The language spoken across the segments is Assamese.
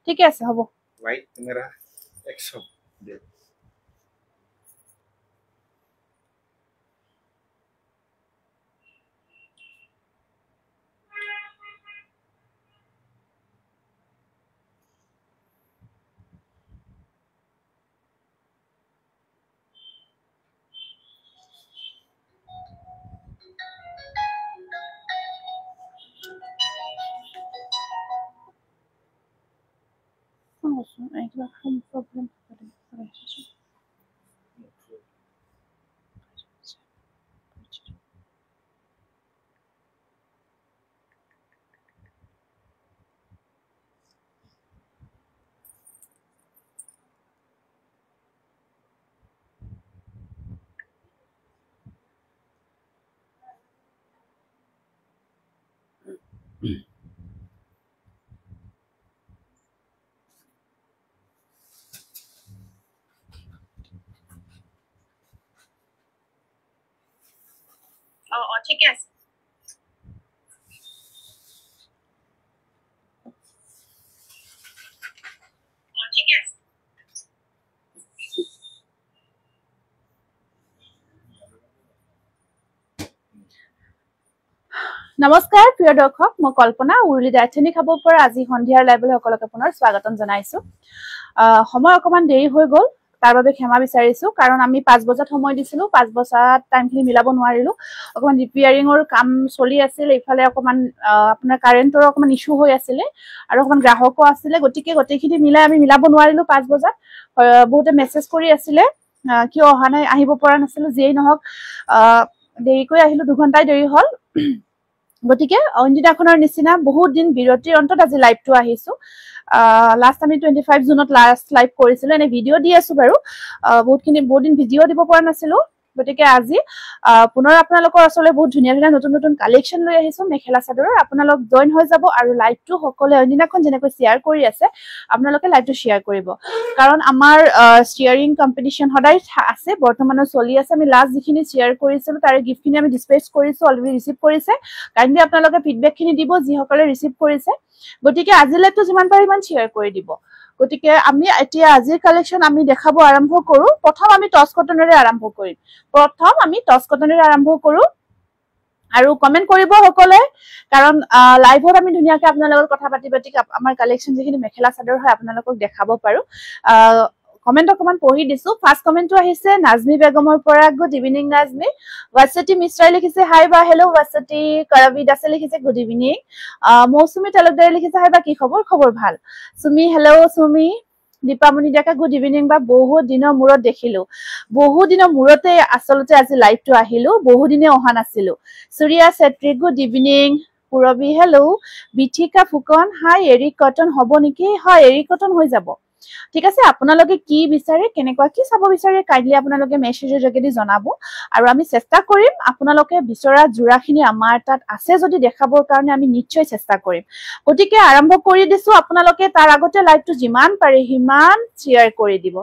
ঠিকে আছে হ'ব White camera action. problem. ঠিকে আছে নমস্কাৰ প্ৰিয় দৰ্শক মই কল্পনা উৰুলি দায়থনি খাব পৰা আজি সন্ধিয়াৰ লাইভলৈ সকলোকে পুনৰ স্বাগতম জনাইছো সময় অকমান দেৰি হৈ গল তাৰ বাবে ক্ষমা বিচাৰিছো কাৰণ আমি 5 বজাত সময় দিছিলো 5 বজাত টাইমখিনি মিলাব নোৱাৰিলো অকমান ৰিপেয়াৰিংৰ কাম চলি আছিল ইফালে অকমান আপোনাৰ কাৰেণ্টৰ অকমান ইস্যু হৈ আছিল আৰু অকমান গ্ৰাহকো আছিল গতিকে গটেখিনি মিলাই আমি মিলাব নোৱাৰিলো 5 বজাত বহুতে মেছেজ কৰি আছিল কিয় অহা নাই আহিব পৰা নাছিল যেই নহক দেৰিকৈ আহিলো 2 ঘণ্টাই দেৰি হ'ল গতিকে অন্দিনাখনৰ নিচিনা বহুত দিন বিৰতিৰ অন্তত আজি লাইভটো আহিছো লাষ্ট আমি 25 জুনত লাষ্ট লাইভ কৰিছিলো এনে ভিডিও দি আছো বাৰু বহুত দিন ভিডিও দিব পৰা নাছিলো গতিকে আজি পুনৰ আপোনালোকৰ আসলে বহুত ধুনীয়া ধুনীয়া নতুন নতুন কালেকশন লৈ আহিছো মেখেলা চাদৰৰ আপোনালোক জয়েন হৈ যাব আৰু লাইভটো সকলে অন্দিনাখন যেনেকৈ শেয়াৰ কৰি আছে আপোনালোকে লাইভটো শেয়াৰ কৰিব কাৰণ আমাৰ শেয়াৰিং কম্পিটিশন সদায় আছে বৰ্তমানৰ চলি আছে আমি লাষ্ট যিখিনি শেয়াৰ কৰিছিলো তাৰে গিফ্টখিনি আমি ডিসপ্লেচ কৰিছো অলৰেডি ৰিসিভ কৰিছে কাইন্ডলি আপোনালোকে ফিডবেকখিনি দিব যি সকলে ৰিসিভ কৰিছে গতিকে আজি লাইভটো যিমান পাৰি ইমান শেয়াৰ কৰি দিব গতিকে আমি এতিয়া আজিৰ কালেকশন আমি দেখাব আৰম্ভ কৰো প্ৰথম আমি টস কটনৰে আৰম্ভ কৰিম আৰু কমেন্ট কৰিব সকলে কাৰণ লাইভত আমি ধুনিয়াকৈ আপোনালোকৰ কথা পাতি আমাৰ কালেকশন যিখিনি মেখেলা চাদৰ হয় আপোনালোকক দেখাব পাৰো কমেন্ট অকমান পঢ়ি দিছো ফাৰ্স্ট কমেন্টটো আহিছে নাজমি বেগমৰ পৰা গুড ইভিনিং নাজমি ওয়াসতি মিশ্ৰাই লিখিছে হাই বা হেল্ল ওয়াসতি কৰবি দাসে লিখিছে গুড ইভিনিং মৌসুমী তালুকদাৰ লিখিছে হাই বা কি খবৰ ভাল সুমি হেল্ল সুমি দীপামণি ডেকা গুড ইভিনিং বা বহুত দিনৰ মূৰত দেখিলো বহুত দিনৰ মূৰতে আসলতে আজি লাইভটো আহিলো বহুত দিনে অহা নাছিলো Surya Chhetri good evening Purabi hello Bithika Phukan hi Eric cotton হ'ব নেকি হয় এৰিক কটন হৈ যাব ঠিক আছে আপোনালোকে কি বিচাৰে কেনেকুৱা কি চাব বিচাৰে কাইন্ডলি আপোনালোকে মেছেজৰ যোগেদি জনাব আৰু আমি চেষ্টা কৰিম আপোনালোকে বিচৰা জোৰাখিনি আমাৰ তাত আছে যদি দেখাবৰ কাৰণে আমি নিশ্চয় চেষ্টা কৰিম গতিকে আৰম্ভ কৰি দিছো আপোনালোকে তাৰ আগতে লাইভটো যিমান পাৰে হিমান শেয়াৰ কৰি দিব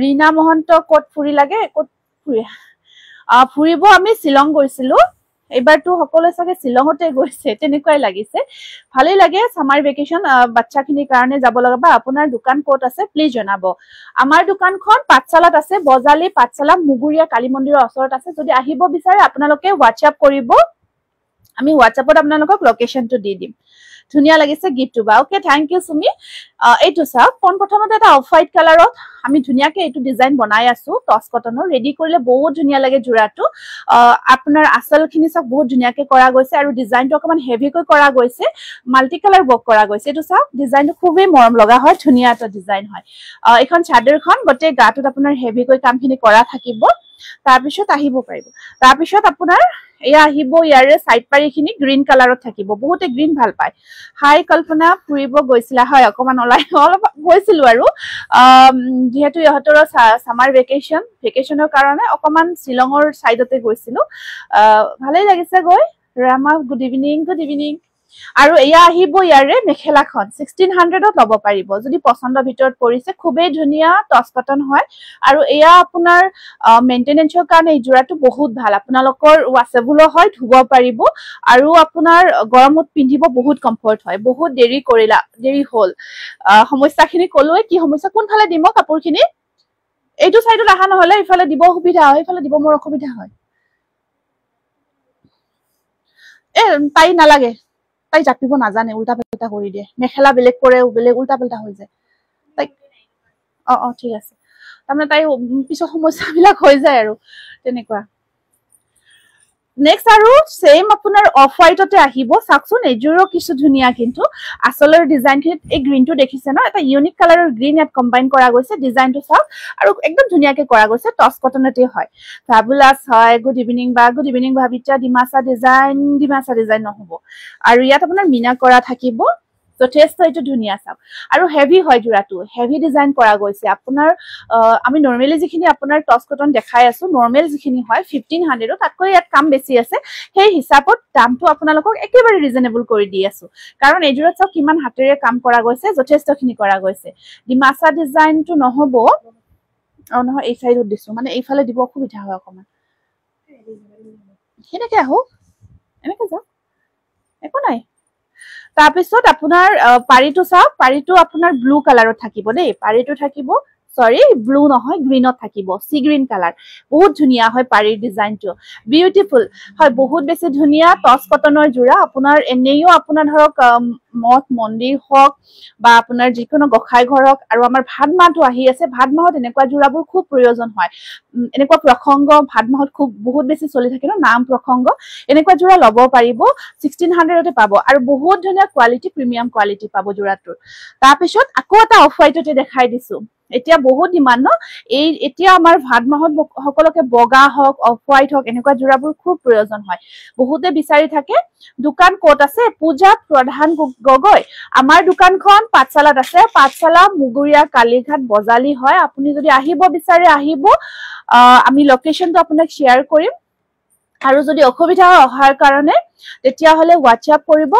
ৰীনা মহন্ত ক'ত ফুৰি লাগে ক'ত ফুৰিব আমি শিলং গৈছিলো এবাৰটো সকলো সকে শিলংতে গৈছে তেনেকুৱাই লাগিছে ভালেই লাগে সামাৰ ভেকেশন বাচ্চাখিনিৰ কাৰণে যাব লগা বা আপোনাৰ দোকান ক'ত আছে প্লিজ জনাব আমাৰ দোকানখন পাঠশালাত আছে বজালি পাঠশালা মুগুৰিয়া কালী মন্দিৰৰ ওচৰত আছে যদি আহিব বিচাৰে আপোনালোকে WhatsApp কৰিব আমি WhatsAppত আপোনালোকক লোকেশনটো দি দিম ধুনিয়া লাগিছে গিফ্টটো বা ওকে থ্যাংক ইউ সুমি এইটো চাওক কোন প্ৰথমতে এটা অফ হোৱাইট কালাৰত আমি ধুনিয়াকে এইটো ডিজাইন বনাই আছো টস কটনৰ ৰেডি কৰিলে বহুত ধুনিয়া লাগে জোৰাটো আপোনাৰ আসলখিনি সব বহুত ধুনিয়াকে কৰা গৈছে আৰু ডিজাইনটো অকমান হেভিকৈ কৰা গৈছে মাল্টি কালাৰ বক কৰা গৈছে এইটো চাওক ডিজাইনটো খুবেই মৰম লগা হয় ধুনিয়া এটা ডিজাইন হয় এখন চাদৰখন গটে গাটোত আপোনাৰ হেভিকৈ কামখিনি কৰা থাকিব তাৰপিছত আহিব পাৰিব তাৰপিছত আপোনাৰ এয়া আহিব ইয়াৰে সাইড পাৰিখিনি গ্ৰীন কালাৰত থাকিব বহুতে গ্ৰীন ভাল পায় হাই কল্পনা ফুৰিব গৈছিলা হয় অকমান অলপ গৈছিলো আৰু যেহেতু ইহঁতৰ সামাৰ ভেকেশনৰ কাৰণে অকমান শিলঙৰ সাইডতে গৈছিলো ভালেই লাগিছে গৈ ৰামা গুড ইভিনিং আৰু এয়া আহিব ইয়াৰে মেখেলাখন 1600ত ল'ব পাৰিব যদি পছন্দৰ ভিতৰত পৰিছে খুবেই ধুনীয়া টছ কটন হয় আৰু এয়া আপোনাৰ মেইনটেনেন্সৰ কাৰণে এই জোৰাটো বহুত ভাল আপোনালোকৰ ওয়াশেবল হয় ধুব পাৰিব আৰু আপোনাৰ গৰমত পিন্ধিব বহুত কমফৰ্ট হয় বহুত দেৰি হ'ল সমস্যাখিনি কলোৱে কি সমস্যা কোনফালে দিম কাপোৰখিনি এইটো সাইডত আহা নহলে ইফালে দিব সুবিধা হয় ইফালে দিব মোৰ অসুবিধা হয় তাই নালাগে তাই জাপিব নাজানে উল্টা পাল্টা কৰি দিয়ে মেখেলা বেলেগ কৰে বেলেগ উল্টা পাল্টা হৈ যায় তাই ঠিক আছে তাৰমানে তাই পিছত সমস্যাবিলাক হৈ যায় আৰু তেনেকুৱা নেক্সট আৰু সেম আপোনাৰ অফ হোৱাইটতে আহিব চাকচোন এজোৰো কিছু ধুনিয়া কিন্তু আসলৰ ডিজাইনখিনিত এই গ্ৰীনটো দেখিছে ন এটা ইউনিক কালাৰৰ গ্ৰীন ইয়াত কম্বাইন কৰা গৈছে ডিজাইনটো চাওক আৰু একদম ধুনিয়াকে কৰা গৈছে টছ কটনতে হয় ফ্যাবুলাস হয় গুড ইভিনিং ভাবিছা ডিমাসা ডিজাইন নহব আৰু ইয়াত আপোনাৰ মিনা কৰা থাকিব যথেষ্ট এইটো ধুনিয়া চাওক আৰু হেভি হয় জোৰাটো হেভি ডিজাইন কৰা গৈছে আপোনাৰ আমি নৰমালি যিখিনি আপোনাৰ টছ কটন দেখাই আছো নৰমাল যিখিনি হয় 1500 তাতকৈ ইয়াত কাম বেছি আছে সেই হিচাপত দামটো আপোনালোকক একেবাৰে ৰিজনেবল কৰি দি আছো কাৰণ এই জোৰাত চাওক কিমান হাতেৰে কাম কৰা গৈছে যথেষ্টখিনি কৰা গৈছে ডিমাসা ডিজাইনটো নহব নহয় এই সাইডত দিছো মানে এইফালে দিব অসুবিধা হয় অকমান হেনেকে আহক এনেকে যাওক একো নাই তাৰপিছত আপোনাৰ পাৰিটো চাওক পাৰিটো আপোনাৰ ব্লু কালাৰত থাকিব দেই পাৰিটো থাকিব সৰি ব্লু নহয় গ্ৰীনত থাকিব সি গ্ৰীন কালাৰ বহুত ধুনিয়া হয় পাৰিৰ ডিজাইনটো বিউটিফুল হয় বহুত বেছি ধুনিয়া টছ কটনৰ জোৰা আপোনাৰ এনেও আপোনাৰ ধৰক মঠ মন্দিৰ হওক বা আপোনাৰ যিকোনো গখাই ঘৰক আৰু আমাৰ ভাত মাহটো আহি আছে ভাত মাহত এনেকুৱা জোৰাবোৰ খুব প্ৰয়োজন হয় এনেকুৱা প্ৰসংগ ভাত মাহত খুব বহুত বেছি চলি থাকে ন নাম প্ৰসংগ এনেকুৱা জোৰা ল'ব পাৰিব 1600তে পাব আৰু বহুত ধুনিয়া কোৱালিটি প্ৰিমিয়াম কোৱালিটি পাব জোৰাটোৰ তাৰপিছত আকৌ এটা অফ হোৱাইটতে দেখাই দিছো এতিয়া বহুত ডিমান্ড ন এই এতিয়া আমাৰ ভাত মাহত সকলোকে বগা হওক অফ হোৱাইট হওক এনেকুৱা জোৰাবোৰ খুব প্ৰয়োজন হয় বহুতে বিচাৰি থাকে দোকান ক'ত আছে পূজা প্ৰধান গগৈ আমাৰ দোকানখন পাঠশালাত আছে পাঠশালা মুগুৰিয়া কালীঘাট বজালি হয় আপুনি যদি আহিব বিচাৰে আহিব আমি লোকেশনটো আপোনাক শেয়াৰ কৰিম আৰু যদি অসুবিধা হয় অহাৰ কাৰণে তেতিয়া হলে WhatsApp কৰিব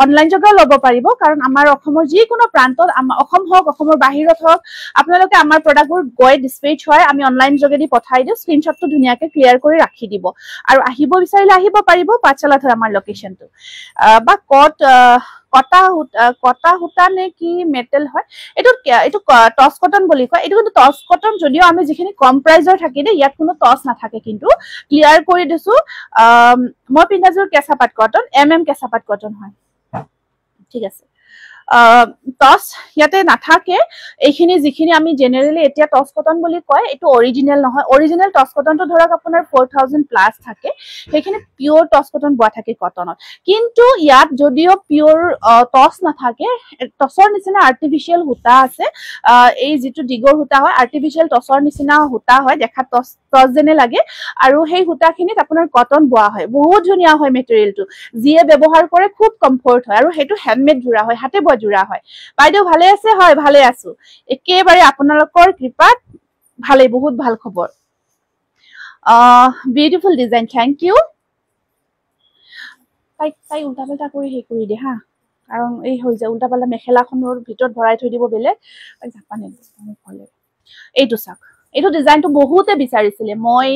অনলাইন যোগেও ল'ব পাৰিব কাৰণ আমাৰ অসমৰ যিকোনো প্ৰান্তত অসম হওক অসমৰ বাহিৰত হওক আপোনালোকে আমাৰ প্ৰডাক্টবোৰ গৈ ডিসপ্লেচ হয় আমি অনলাইন যোগেদি পঠাই দিও স্ক্ৰিনশ্বটটো ধুনিয়াকে ক্লিয়াৰ কৰি ৰাখি দিব আৰু আহিব বিচাৰিলে আহিব পাৰিব পাঠশালাত হয় আমাৰ লোকেশনটো বা কটা হুটা নে কি মেটেল হয় এইটো টছ কটন বুলি কয় এইটো কিন্তু টছ কটন যদিও আমি যিখিনি কম প্ৰাইজৰ থাকে দে ইয়াত কোনো টছ নাথাকে কিন্তু ক্লিয়াৰ কৰি দিছো মই পিন্ধাজোৰ কেঁচাপাত কটন কেঁচাপাত কটন হয় ঠিক আছে টছ ইয়াতে নাথাকে এইখিনি যিখিনি আমি জেনাৰেলি এতিয়া টছ কটন বুলি কয় এইটো অৰিজিনেল নহয় অৰিজিনেল টছ কটনটো ধৰক আপোনাৰ 4000 প্লাস থাকে সেইখিনি পিওৰ টছ কটন বোৱা থাকে কটনত কিন্তু ইয়াত যদিও পিওৰ টছ নাথাকে টছৰ নিচিনা আৰ্টিফিশিয়াল হুতা আছে এই যেটো ডিগৰ হুতা হয় আৰ্টিফিশিয়াল টছৰ নিচিনা হুতা হয় দেখা টছ যেনে লাগে আৰু সেই হুতাখিনিত আপোনাৰ কটন বোৱা হয় বহুত ধুনিয়া হয় মেটেৰিয়েলটো যিয়ে ব্যৱহাৰ কৰে খুব কমফৰ্ট হয় আৰু হেতু হ্যান্ডমেড জোৰা হয় হাতে বোৱা জোৰা হয় বাইদেউ ভালে আছে হয় ভালে আছো একেবাৰে আপোনালোকৰ কৃপাত ভালে বহুত ভাল খবৰ বিউটিফুল ডিজাইন থ্যাংক ইউ তাই উল্টা পাল্টা কৰি হে কৰি দে হা কাৰণ এই হৈ যায় উল্টা পাল্টা মেখেলাখনৰ ভিতৰত ভৰাই থৈ দিব বেলেগ জাপানে হলে এইটো চাক এইটো ডিজাইনটো বহুতে বিচাৰিছিলে মই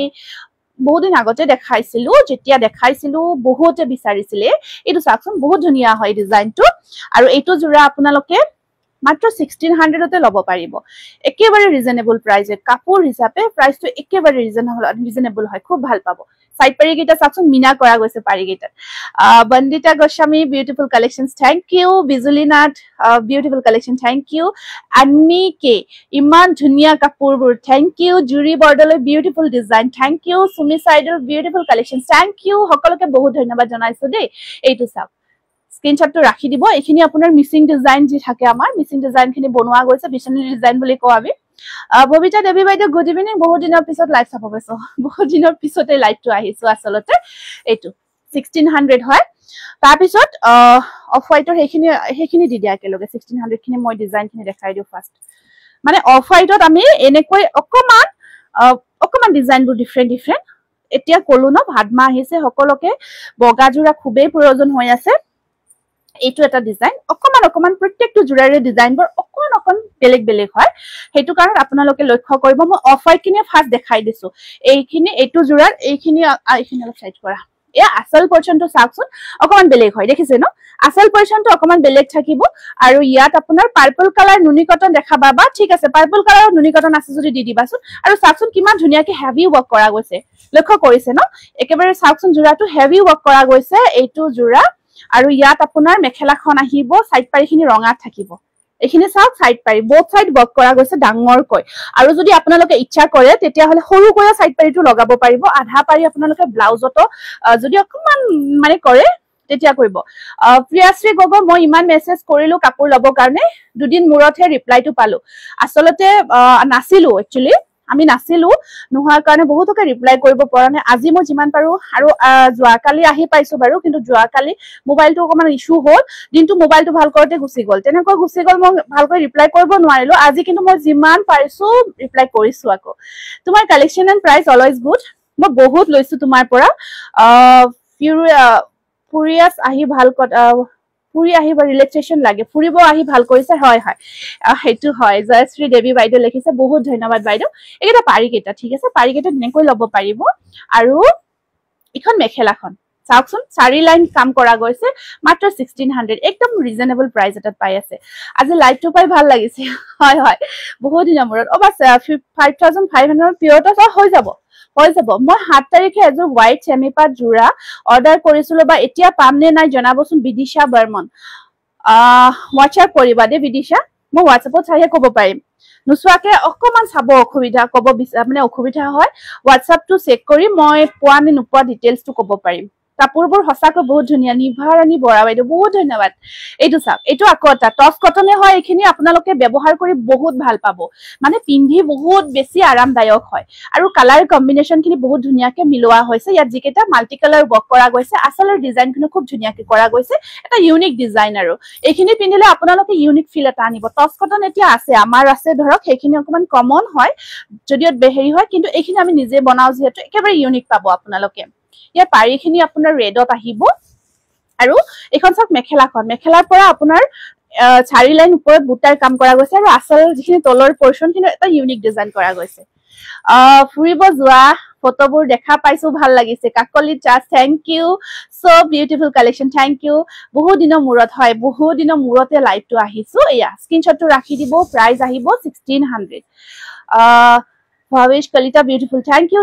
বহুত দিন আগতে দেখাইছিলো যেতিয়া দেখাইছিলো বহুতে বিচাৰিছিলে এইটো চাকচোন বহুত ধুনিয়া হয় ডিজাইনটো আৰু এইটো জোৰা আপোনালোকে মাত্ৰ 1600তে ল'ব পাৰিব একেবাৰে ৰিজনেবল প্ৰাইজে কাপোৰ হিচাপে প্ৰাইসটো একেবাৰে ৰিজনেবল হয় খুব ভাল পাব সাইড পাৰি গিটা চাকচোন মিনা কৰা গৈছে পাৰি Gita Bandita Goswami beautiful collections thank you Bijulinath beautiful collection thank you Anni কে ইমান ধুনিয়া কাপোৰবোৰ থ্যাংক ইউ জুৰি বৰ্ডলৈ beautiful design thank you Sumi সাইডৰ বিউটিফুল কালেকশন থ্যাংক ইউ সকলোকে বহুত ধন্যবাদ জনাইছো দেই এইটো চাওক স্ক্রিনশটটো ৰাখি দিব এখিনি আপোনাৰ মিসিং ডিজাইন যি থাকে আমাৰ মিসিং ডিজাইনখিনি বনোৱা গৈছে বিশনী ডিজাইন বুলি কও আমি ববিতা দেৱী বাইদেউ গুড ইভিনিং বহুত দিনৰ পিছত লাইভ চাব পাইছো বহুত দিনৰ পিছতে লাইভটো আহিছো আসলতে এইটো 1600 হয় তাৰ পিছত অফ হোৱাইটৰ হেখিনি দি দিয়া একেলগে 1600 খিনি মই ডিজাইনখিনি দেখাই দিও ফাৰ্স্ট মানে অফ হোৱাইটত আমি এনেকৈ অকমান ডিজাইনবোৰ ডিফাৰেন্ট এতিয়া কলো ন ভাদমা আহিছে সকলোকে বগা জোৰা খুবেই প্ৰয়োজন হৈ আছে এইটো এটা ডিজাইন অকমান প্ৰত্যেকটো জোৰাৰে ডিজাইনবোৰ অকন বেলেগ হয় হেতু কাৰণ আপোনালোকে লক্ষ্য কৰিব মই অফ হোৱাইট কিনে ফাৰ্স্ট দেখাই দিছো এইখিনি এইটো জোৰাৰ এইখিনি অলপ সাইড কৰা এয়া আসল পৰ্চনটো চাওকচোন অকমান বেলেগ হয় দেখিছে ন আসল পৰ্চনটো অকমান বেলেগ থাকিব আৰু ইয়াত আপোনাৰ পাৰ্পল কালাৰ নুনি কটন দেখা পাবা ঠিক আছে পাৰ্পল কালাৰ নুনি কটন আছে যদি দি দিবাচোন আৰু চাওকচোন কিমান ধুনিয়াকে হেভি ওয়াৰ্ক কৰা গৈছে লক্ষ্য কৰিছে ন একেবাৰে চাওকচোন জোৰাটো হেভি ওয়াৰ্ক কৰা গৈছে এইটো জোৰা আৰু ইয়াত আপোনাৰ মেখেলাখন আহিব সাইড পাৰিখিনি ৰঙাত থাকিব এখিনি চাওক সাইড পাৰি both side ওয়াৰ্ক কৰা গৈছে ডাঙৰকৈ আৰু যদি আপোনালোকে ইচ্ছা কৰে তেতিয়া হলে সৰু কৰা সাইড পাৰিটো লগাব পাৰিব আধা পাৰি আপোনালোকে ব্লাউজতো যদি অকমান মানে কৰে তেতিয়া কৰিব প্ৰিয়াশ্ৰী গগৈ মই ইমান মেছেজ কৰিলো কাপোৰ লব কাৰণে দুদিন মূৰতহে ৰিপ্লাইটো পালো আসলতে নাছিলো একচুয়ালি আমি নাছিলো নোহোৱাৰ কাৰণে বহুতকে ৰিপ্লাই কৰিব পৰা নাই আজি মই যিমান পাৰো আৰু যোৱাকালি আহি পাইছো বাৰু কিন্তু যোৱাকালি মোবাইলটো অকমান ইস্যু হ'ল দিনটো মোবাইলটো ভাল কৰতে গুচি গ'ল তেনেকৈ গুচি গ'ল মই ভালকৈ ৰিপ্লাই কৰিব নোৱাৰিলো আজি কিন্তু মই যিমান পাৰিছো ৰিপ্লাই কৰিছো আকৌ তোমাৰ collection and price always good মই বহুত লৈছো তোমাৰ পৰা ফুৰিয়াছ আহি ভাল ফুৰি আহিব ৰিলেক্সেশন লাগে ফুৰিব আহি ভাল কৰিছে হয় হেতু হয় জয়শ্ৰী দেৱী বাইদেউ লিখিছে বহুত ধন্যবাদ বাইদেউ এটা পাৰি কেটা ঠিক আছে পাৰি কেটা নেকৈ লব পাৰিব আৰু ইখন মেখেলাখন চাওকচোন 4 লাইন কাম কৰা গৈছে মাত্ৰ 1600 একদম ৰিজনেবল প্ৰাইস এটাত পাই আছে আজি লাইভটো পাই ভাল লাগিছে হয় বহুত দিনৰ মূৰত বাস 5500 পিয়ৰটা হৈ যাব মই 7 তাৰিখে এযোৰ হোৱাইট চেমিপাত জোৰা অৰ্ডাৰ কৰিছিলো বা এতিয়া পাম নে নাই জনাবচোন বিদিশা বৰ্মন WhatsApp কৰিবা দে বিদিশা মই WhatsAppত চাইহে ক'ব পাৰিম নুসুৱাকে অকমান চাব অসুবিধা ক'ব মানে অসুবিধা হয় WhatsAppটো চেক কৰি মই পোৱা নে নোপোৱা ডিটেইলছটো ক'ব পাৰিম কাপোৰবোৰ হসাকৈ বহুত ধুনিয়া নিভাৰানী বৰা বাইদেউ বহুত ধন্যবাদ এইটো চাওক এইটো আকৌ এটা টস কটনে হয় এখিনি আপোনালোকে ব্যৱহাৰ কৰি বহুত ভাল পাব মানে পিন্ধি বহুত বেছি আৰামদায়ক হয় আৰু কালাৰ কম্বিনেশন খিনি বহুত ধুনিয়াকে মিলোৱা হৈছে ইয়াত যিকেটা মাল্টি কালাৰ ওয়াৰ্ক কৰা গৈছে আসলৰ ডিজাইনখিনি খুব ধুনিয়াকে কৰা গৈছে এটা ইউনিক ডিজাইন আৰু এইখিনি পিন্ধিলে আপোনালোকে ইউনিক ফিল এটা আনিব টস কটন এতিয়া আছে আমাৰ আছে ধৰক সেইখিনি অকমান কমন হয় যদিও বেহেৰি হয় কিন্তু এইখিনি আমি নিজে বনাও যেহেতু একেবাৰে ইউনিক পাব আপোনালোকে ইয়াৰ পাৰিখিনি আপোনাৰ ৰেডত আহিব আৰু এখন সব মেখেলাৰ পৰা আপোনাৰ 4 লাইন ওপৰত বুটাৰ কাম কৰা গৈছে আৰু আসল যিখিনি তলৰ পৰ্চন কিন্তু এটা ইউনিক ডিজাইন কৰা গৈছে ফুৰিব যোৱা ফটোবোৰ দেখা পাইছো ভাল লাগিছে কাকলি চা thank you so beautiful collection thank you বহুত দিনৰ মূৰত হয় বহুত দিনৰ মূৰতে লাইভটো আহিছো এয়া স্ক্ৰিনশ্বটটো ৰাখি দিব প্ৰাইস আহিব 1600 ভাবেশ কলিতা বিউটিফুল থ্যাংক ইউ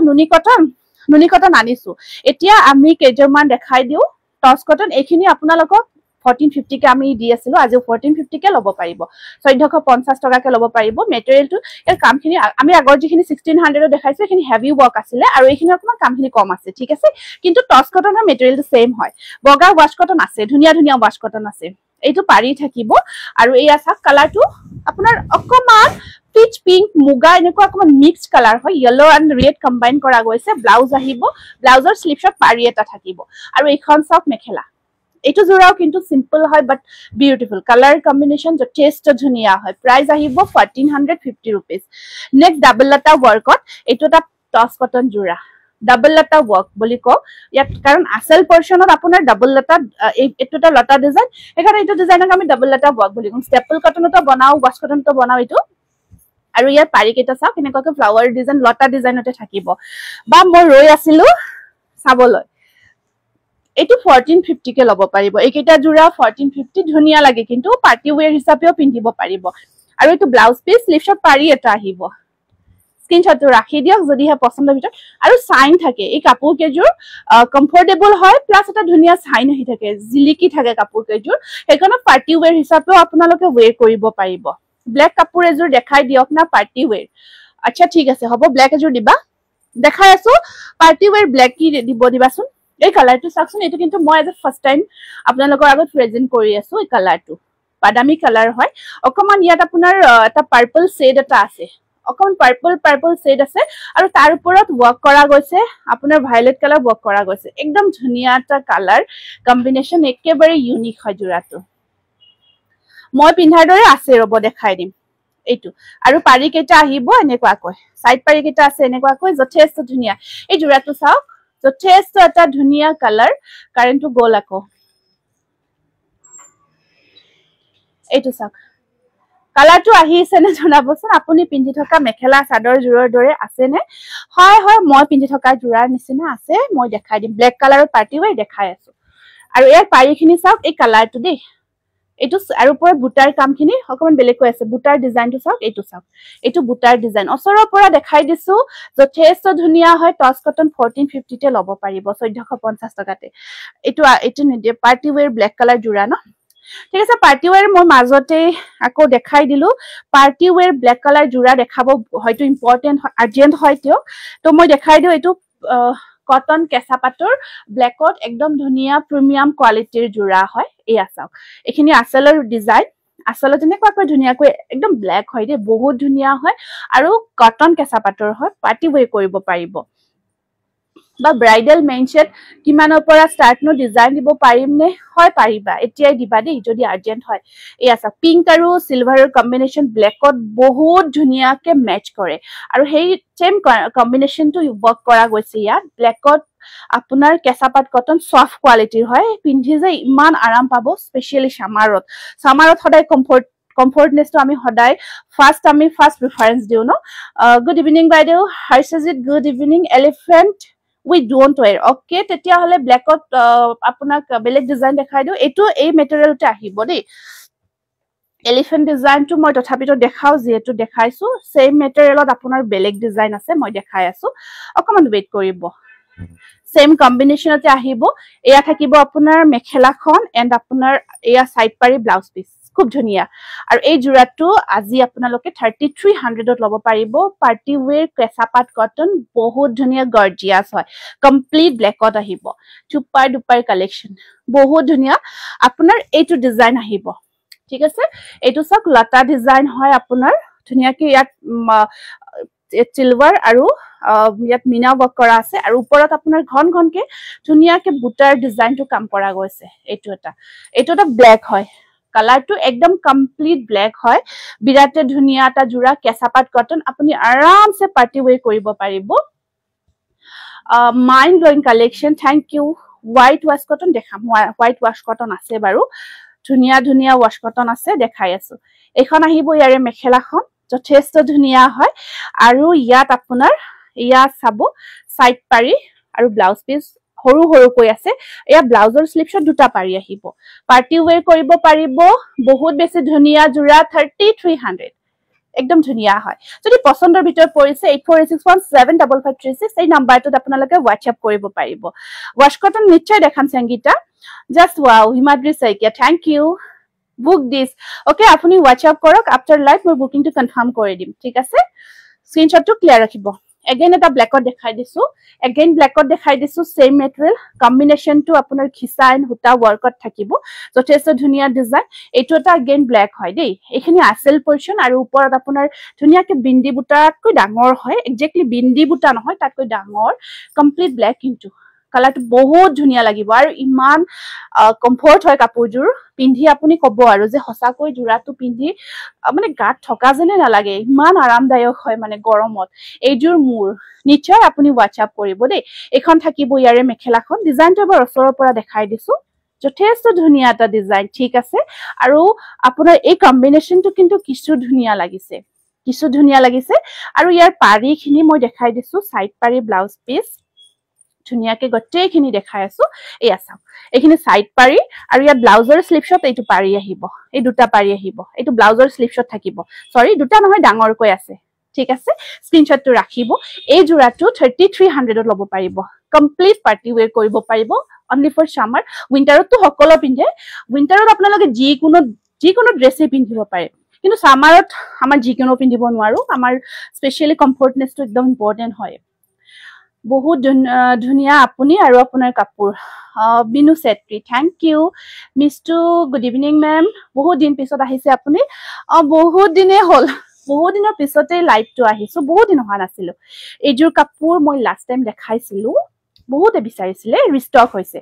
নুনি কটন আনিছো এতিয়া আমি কেজমান দেখাই দিও টস কটন এইখিনি আপোনালোকক 1450 কে আমি দি আছিলো আজি 1450 কে লব পাৰিব 1450 টকা কে লব পাৰিব মেটেৰিয়েলটো এৰ কামখিনি আমি আগৰ যিখিনি 1600 দেখাইছো এইখিনি হেভি ওয়াৰ্ক আছিল আৰু এইখিনি অকমান কামখিনি কম আছে ঠিক আছে কিন্তু টস কটনৰ মেটেৰিয়েলটো সেম হয় বগা ওয়াশ কটন আছে ধুনিয়া ওয়াশ কটন আছে এইটো পাৰি থাকিব আৰু এই আছা কালাৰটো আপোনাৰ অকমান পিচ পিংক মুগা এনেকুৱা অকমান মিক্স কালাৰ হয় yellow and red কম্বাইন কৰা গৈছে ব্লাউজ আহিব ব্লাউজৰ স্লিভছত পাৰি এটা থাকিব আৰু এইখন সব মেখেলা এইটো জোৰাও কিন্তু সিম্পল হয় বাট বিউটিফুল কালাৰ কম্বিনেশন যথেষ্ট ধুনিয়া হয় প্ৰাইস আহিব 1450 रुपीस নেক্সট ডাবল লতা ওয়াৰ্কত এইটো এটা টস কটন জোৰা ডাবল লতা ওয়াৰ্ক বুলি কও ইয়াত কাৰণ আসল পৰ্চনত আপোনাৰ ডাবল লতা এইটো এটা লতা ডিজাইন এখানে এইটো ডিজাইনক আমি ডাবল লতা ওয়ার্ক বুলি কম ষ্টেপল কটনতো বনাও ওয়াশ কটনতো বনাও এইটো আৰু ইয়াৰ পাৰি কেটা চাওক এনেকৈ ফ্লাৱাৰ ডিজাইন লতা ডিজাইনতে থাকিব বা মই ৰৈ আছিলো চাবলৈ এইটো 1450 কে লব পাৰিব এইকেটা জোৰা 1450 ধুনিয়া লাগে কিন্তু পাৰ্টি ওয়্যাৰ হিচাপেও পিন্ধিব পাৰিব আৰু এইটো ব্লাউজ পিস স্লিভছত পাৰি এটা আহিব স্ক্ৰিনশ্বটটো ৰাখি দিয়ক যদিহে পছন্দৰ ভিতৰত আৰু সাইন থাকে এই কাপোৰ কেজোৰ কমফৰ্টেবল হয় প্লাস এটা ধুনিয়া সাইন হৈ থাকে জিলিকি থাকে কাপোৰ কেজোৰ হেকনৰ পাৰ্টি ওয়্যাৰ হিচাপেও আপোনালোকে ওয়্যাৰ কৰিব পাৰিব ব্ল্যাক কাপোৰ এজোৰ দেখাই দিয়ক না পাৰ্টি ওয়্যাৰ আচ্ছা ঠিক আছে হ'ব ব্ল্যাক এজোৰ দিবা দেখাই আছো পাৰ্টি ওয়্যাৰ ব্ল্যাক কি দিবাচোন এই কালাৰটো চাওকচোন এইটো কিন্তু মই এজ ফাৰ্স্ট টাইম আপোনালোকৰ আগত প্ৰেজেন্ট কৰি আছো এই কালাৰটো বাদামী কালাৰ হয় অকমান ইয়াত আপোনাৰ এটা পাৰ্পল শেড এটা আছে অকমান পাৰ্পল শেড আছে আৰু তাৰ ওপৰত ওয়াৰ্ক কৰা গৈছে আপোনাৰ ভায়োলেট কালাৰ ওয়াৰ্ক কৰা গৈছে একদম ধুনিয়া এটা কালাৰ কম্বিনেশন একেবাৰে ইউনিক হয় জোৰাটো মই পিন্ধাৰ দৰে আছে ৰব দেখাই দিম এইটো আৰু পাৰি কেটা আহিব এনেকুৱাকৈ সাইড পাৰি কেটা আছে এনেকুৱাকৈ যথেষ্ট ধুনিয়া এই জোৰাটো চাওক যথেষ্ট এটা ধুনিয়া কালাৰ কাৰেণ্টটো গল আকৌ এইটো চাওক কালাৰটো আহিছে নে জনাবচোন আপুনি পিন্ধি থকা মেখেলা চাদৰ জোৰৰ দৰে আছে নে হয় হয় মই পিন্ধি থকা জোৰাৰ নিচিনা আছে মই দেখাই দিম ব্লেক কালাৰৰ পাৰ্টি ৱেৰ দেখাই আছো আৰু ইয়াৰ পাৰিখিনি চাওক এই কালাৰটো দেই এইটো আৰু ওপৰত বুটাৰ কামখিনি অকমান বেলেগ কৈ আছে বুটাৰ ডিজাইনটো চাওক এইটো বুটাৰ ডিজাইন ওচৰৰ পৰা দেখাই দিছো যথেষ্ট ধুনীয়া হয় টচ কটন 1450 তে ল'ব পাৰিব 1450 টকাতে এইটো নিদিয়ে পাৰ্টি ৱেৰ ব্লেক কালাৰ জোৰা ন ঠিক আছে পাৰ্টি ৱেৰ মই মাজতে আকৌ দেখাই দিলো পাৰ্টি ৱেৰ ব্লেক কালাৰ জোৰা দেখাব হয়তো ইম্পৰ্টেন্ট আৰ্জেন্ট হয় তিও তো মই দেখাই দিও এইটো কটন কেঁচা পাটৰ ব্লেকত একদম ধুনীয়া প্ৰিমিয়াম কোৱালিটিৰ জোৰা হয় এয়া চাওক এখিনি আচলৰ ডিজাইন আসলে তেনেকুৱাকৈ ধুনীয়াকৈ একদম ব্লেক হয় দে বহুত ধুনীয়া হয় আৰু কটন কেঁচা পাটৰ হয় পাৰ্টি ৱেৰ কৰিব পাৰিব বা ব্ৰাইডাল মেনচেট কিমানৰ পৰা স্টাৰ্ট নো ডিজাইন দিব পাৰিম নে হয় পাৰিবা এতিয়াই দিবা দেই যদি আৰ্জেন্ট হয় এয়া চাওক পিংক আৰু সিলভাৰৰ কম্বিনেশন ব্লেকত বহুত ধুনীয়াকৈ মেচ কৰে আৰু সেই সেম কম্বিনেশনটো ওয়াৰ্ক কৰা গৈছে ইয়াত ব্লেকত আপোনাৰ কেঁচাপাত কটন সফট কোৱালিটিৰ হয় পিন্ধি যে ইমান আৰাম পাব স্পেশালি সামাৰত সদায় কমফৰ্টনেসটো আমি সদায় ফাৰ্স্ট প্ৰিফাৰেন্স দিও ন গুড ইভিনিং বাইদেউ Harshajit good evening elephant we don't wear okay tetia hole black ot apunak beleg design dekhai diu etu ei material te ahibo dei elephant design to moi tothapito dekhao jetu dekhaisu same material ot apunar beleg design ase moi dekhai asu okaman wait koribo same combination ate ahibo eya thakibo apunar mekhela khon and apunar eya side pari blouse piece খুব ধুনিয়া আৰু এই জোৰাটো আজি আপোনালোকে 3300 ত লব পাৰিব পাৰ্টি ৱেৰ কেঁচাপাত কটন বহুত ধুনিয়া গৰ্জিয়াস হয় কমপ্লিট ব্লেকত আহিব চুপাৰ দুপাৰ কালেকশন বহুত ধুনিয়া আপোনাৰ এইটো ডিজাইন আহিব ঠিক আছে এইটো সক লতা ডিজাইন হয় আপোনাৰ ধুনিয়াকে ইয়াত সিলভাৰ আৰু ইয়াত মিনা ওয়াৰ্ক কৰা আছে আৰু ওপৰত আপোনাৰ ঘনকে ধুনিয়াকে বুটাৰ ডিজাইনটো কাম কৰা গৈছে এইটো এটা ব্লেক হয় কালাৰটো একদম কমপ্লিট ব্লেক হয় বিৰাতে ধুনিয়া এটা জোৰা কেঁচাপাত কটন আপুনি আৰামসে পাৰ্টি ৱেৰ কৰিব পাৰিব mind blowing collection thank you white wash cotton দেখাম হোৱাইট ওয়াশ কটন আছে বাৰু ধুনিয়া ওয়াশ কটন আছে দেখাই আছো এখন আহিব ইয়াৰে মেখেলাখন যথেষ্ট ধুনিয়া হয় আৰু ইয়াত আপোনাৰ ইয়াত চাব সাইড পাৰি আৰু ব্লাউজ পিস হৰু কৈ আছে এয়া ব্লাউজৰ স্লিপছত দুটা পাৰি আহিব পাৰ্টি ৱেৰ কৰিব পাৰিব বহুত বেছি ধুনিয়া জোৰা 3300 একদম ধুনিয়া হয় যদি পছন্দৰ ভিতৰত পৰিছে 8461755536 এই নাম্বাৰটোত আপোনালোকে WhatsApp কৰিব পাৰিব ওয়াশ কটন নিশ্চয় দেখাম Sangeeta just wow Himadri Saikia thank you book this okay আপুনি WhatsApp কৰক আফটাৰ লাইভ মই বুকিংটো কনফাৰ্ম কৰি দিম ঠিক আছে স্ক্ৰিনশ্বটটো ক্লিয়াৰ ৰাখিব again eta black ot dekhai disu same material combination to apunar khisa and huta work ot thakibo jothesto dhunia design etu eta again black hoy dei ekhini asel portion aru uporot apunar dhunia ke bindi buta koi dangor hoy exactly bindi buta nohoy tat koi dangor complete black into কালাৰটো বহুত ধুনিয়া লাগিব আৰু ইমান কমফৰ্ট হয় কাপোৰজোৰ পিন্ধি আপুনি কব আৰু যে হসাকৈ জোৰাটো পিন্ধি মানে গাত ঠকা যেনে নালাগে ইমান আৰামদায়ক হয় মানে গৰমত এইজোৰ মোৰ নিশ্চয় আপুনি WhatsApp কৰিব দেই এখন থাকিব ইয়াৰে মেখেলাখন ডিজাইনটো বৰ ওচৰৰ পৰা দেখাই দিছো যথেষ্ট ধুনিয়া এটা ডিজাইন ঠিক আছে আৰু আপোনাৰ এই কম্বিনেশনটো কিন্তু কিছু ধুনিয়া লাগিছে আৰু ইয়াৰ পাৰিখিনি মই দেখাই দিছো সাইড পাৰি ব্লাউজ পিস ধুনিয়াকে গটেইখিনি দেখাই আছো এই আছাও এইখিনি সাইড পাৰি আৰু ইয়া ব্লাউজৰ স্লিপছত এইটো পাৰি আহিব এই দুটা পাৰি আহিব এইটো ব্লাউজৰ স্লিপছত থাকিব সৰি দুটা নহয় ডাঙৰ কৈ আছে ঠিক আছে স্ক্ৰিনশ্বটটো ৰাখিব এই জোৰাটো 3300 ত লব পাৰিব কমপ্লিট পাৰ্টি ৱেৰ কৰিব পাৰিব অনলি ফৰ সামাৰ উইন্টাৰতো সকলো পিন্ধে উইন্টাৰত আপোনালোকে যিকোনো ড্ৰেছে পিন্ধিব পাৰে কিন্তু সামাৰত আমাৰ যিকোনো পিন্ধিব নোৱাৰো আমাৰ স্পেশালি কমফৰ্টনেসটো একদম ইম্পৰ্টেন্ট হয় বহুত ধুনিয়া আপুনি আৰু আপোনাৰ কাপোৰ Binu Chhetri thank you Mishtu good evening ma'am বহুত দিন পিছত আহিছে আপুনি বহুত দিনৰ পিছতে লাইভটো আহিছো বহুত দিন হোৱা নাছিল এইজোৰ কাপোৰ মই লাষ্ট টাইম দেখাইছিলো বহুতে বিচাৰিছিলে ৰিষ্টক হৈছে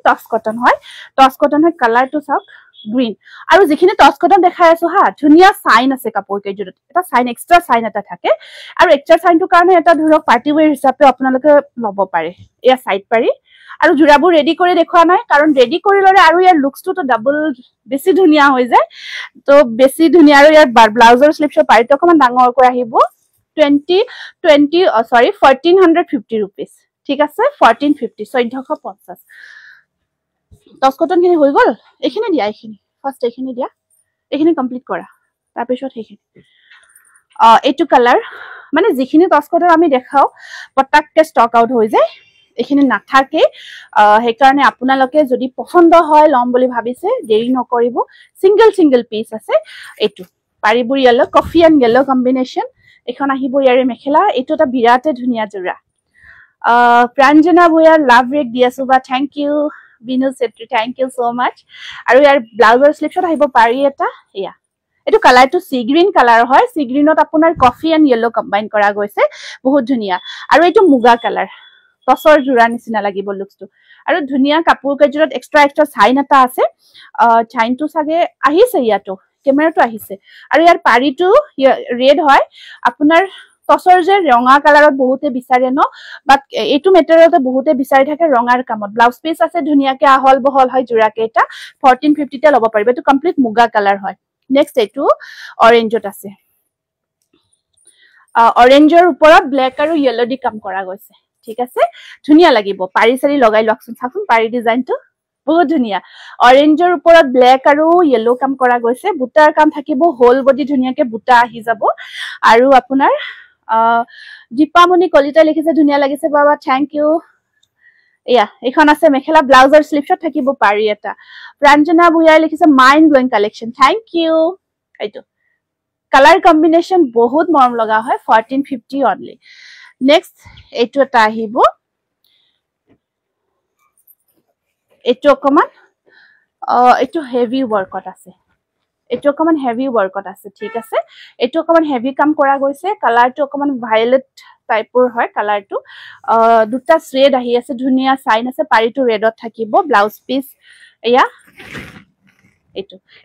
টচ কটন হয় কালাৰটো চাওক গ্ৰীন আৰু যিখিনি টচ কটন দেখাই আছো হা ধুনিয়া সাইন আছে কাপোৰ কেইজোৰত এটা সাইন এক্সট্ৰা সাইন এটা থাকে আৰু এক্সট্ৰা সাইনটো কাৰণে এটা ধৰক পাৰ্টি ৱেৰ হিচাপে আপোনালোকে লব পাৰে এয়া সাইড পাৰি আৰু জোৰাবোৰ ৰেডি কৰি দেখুৱা নাই কাৰণ ৰেডি কৰি ললে আৰু ইয়াৰ লুকসটো তো ডাবল বেছি ধুনিয়া হৈ যায় তো বেছি ধুনিয়া আৰু ইয়াৰ ব্লাউজৰ স্লিপছৰ পাৰিটো অকমান ডাঙৰকৈ আহিব 1450 rupees ঠিক আছে 1450 1450 টস কটন খিনি হৈ গল এখিনি দিয়া এখিনি ফার্স্ট এখিনি দিয়া এখিনি কমপ্লিট কৰা তাৰ পিছত হেখিনি এইটো কালাৰ মানে যিখিনি টস কটন আমি দেখাও পটাককে স্টক আউট হৈ যায় এখিনি নাথাকে হে কাৰণে আপোনালোকে যদি পছন্দ হয় লম বুলি ভাবিছে দেৰি নকৰিব সিঙ্গেল পিস আছে এটো পাৰিবুৰ yellow coffee and yellow combination এখন আহিব ইয়াৰে মেখেলা এটো এটা বিৰাটে ধুনিয়া জোৰা প্ৰাঞ্জনা ভূয়াৰ লাভ ৰেক দিয়াসুবা thank you Binu Chhetri thank you so much আৰু ইয়াৰ ব্লাউজৰ স্লিপছত আহিব পাৰি এটা ইয়া এটো কালাৰটো সি গ্ৰীন কালাৰ হয় সি গ্ৰীনত আপোনাৰ কফি এন্ড ইয়েলো কম্বাইন কৰা গৈছে বহুত ধুনিয়া আৰু এটো মুগা কালাৰ টসৰ জোৰা নিচিনা লাগিব লুকসটো আৰু ধুনিয়া কাপোৰ কেজৰত এক্সট্ৰা সাইন এটা আছে চাইনটো সাগে আহিছে ইয়াটো কেমেৰাটো আহিছে আৰু ইয়াৰ পাৰিটো ৰেড হয় আপোনাৰ টসৰ যে ৰঙা কালাৰত বহুতে বিচাৰে ন বাট এটো মেটেৰিয়েলতে বহুতে বিচাৰি থাকে ৰঙাৰ কামত ব্লাউজ পিস আছে ধুনিয়াকে আহল বহল হয় জোৰা কেটা 1450 তে লব পাৰিব এটো কমপ্লিট মুগা কালাৰ হয় নেক্সট এটো অৰেঞ্জত আছে অৰেঞ্জৰ ওপৰত ব্ল্যাক আৰু ইয়েলো দি কাম কৰা গৈছে ঠিক আছে ধুনিয়া লাগিব পাৰি সাৰি লগাই লকচোন চাচোন পাৰি ডিজাইনটো বহুত ধুনিয়া অৰেঞ্জৰ ওপৰত ব্ল্যাক আৰু ইয়েলো কাম কৰা গৈছে বুটাৰ কাম থাকিব হোল বডি ধুনিয়াকে বুটা আহি যাব আৰু আপোনাৰ দীপামণি কলিতা লিখিছে ধুনিয়া লাগিছে বাবা থ্যাংক ইউ ইয়া এখন আছে মেখেলা ব্লাউজৰ স্লিপছত থাকিব পাৰি এটা প্ৰাঞ্জনা ভূয়াৰ লিখিছে mind blowing collection thank you এইটো কালাৰ কম্বিনেশন বহুত মৰম লগা হয় 1450 অনলি নেক্সট এইটো এটা আহিব এইটো অকমান এইটো হেভি ওয়ার্কত আছে এটো অকমান হেভি ওয়ার্কত আছে ঠিক আছে এটো অকমান হেভি কাম কৰা গৈছে কালাৰটো অকমান ভায়োলেট টাইপৰ হয় কালাৰটো দুটা শ্বেড আহি আছে ধুনিয়া সাইন আছে পাৰিটো ৰেডত থাকিব ব্লাউজ পিস এয়া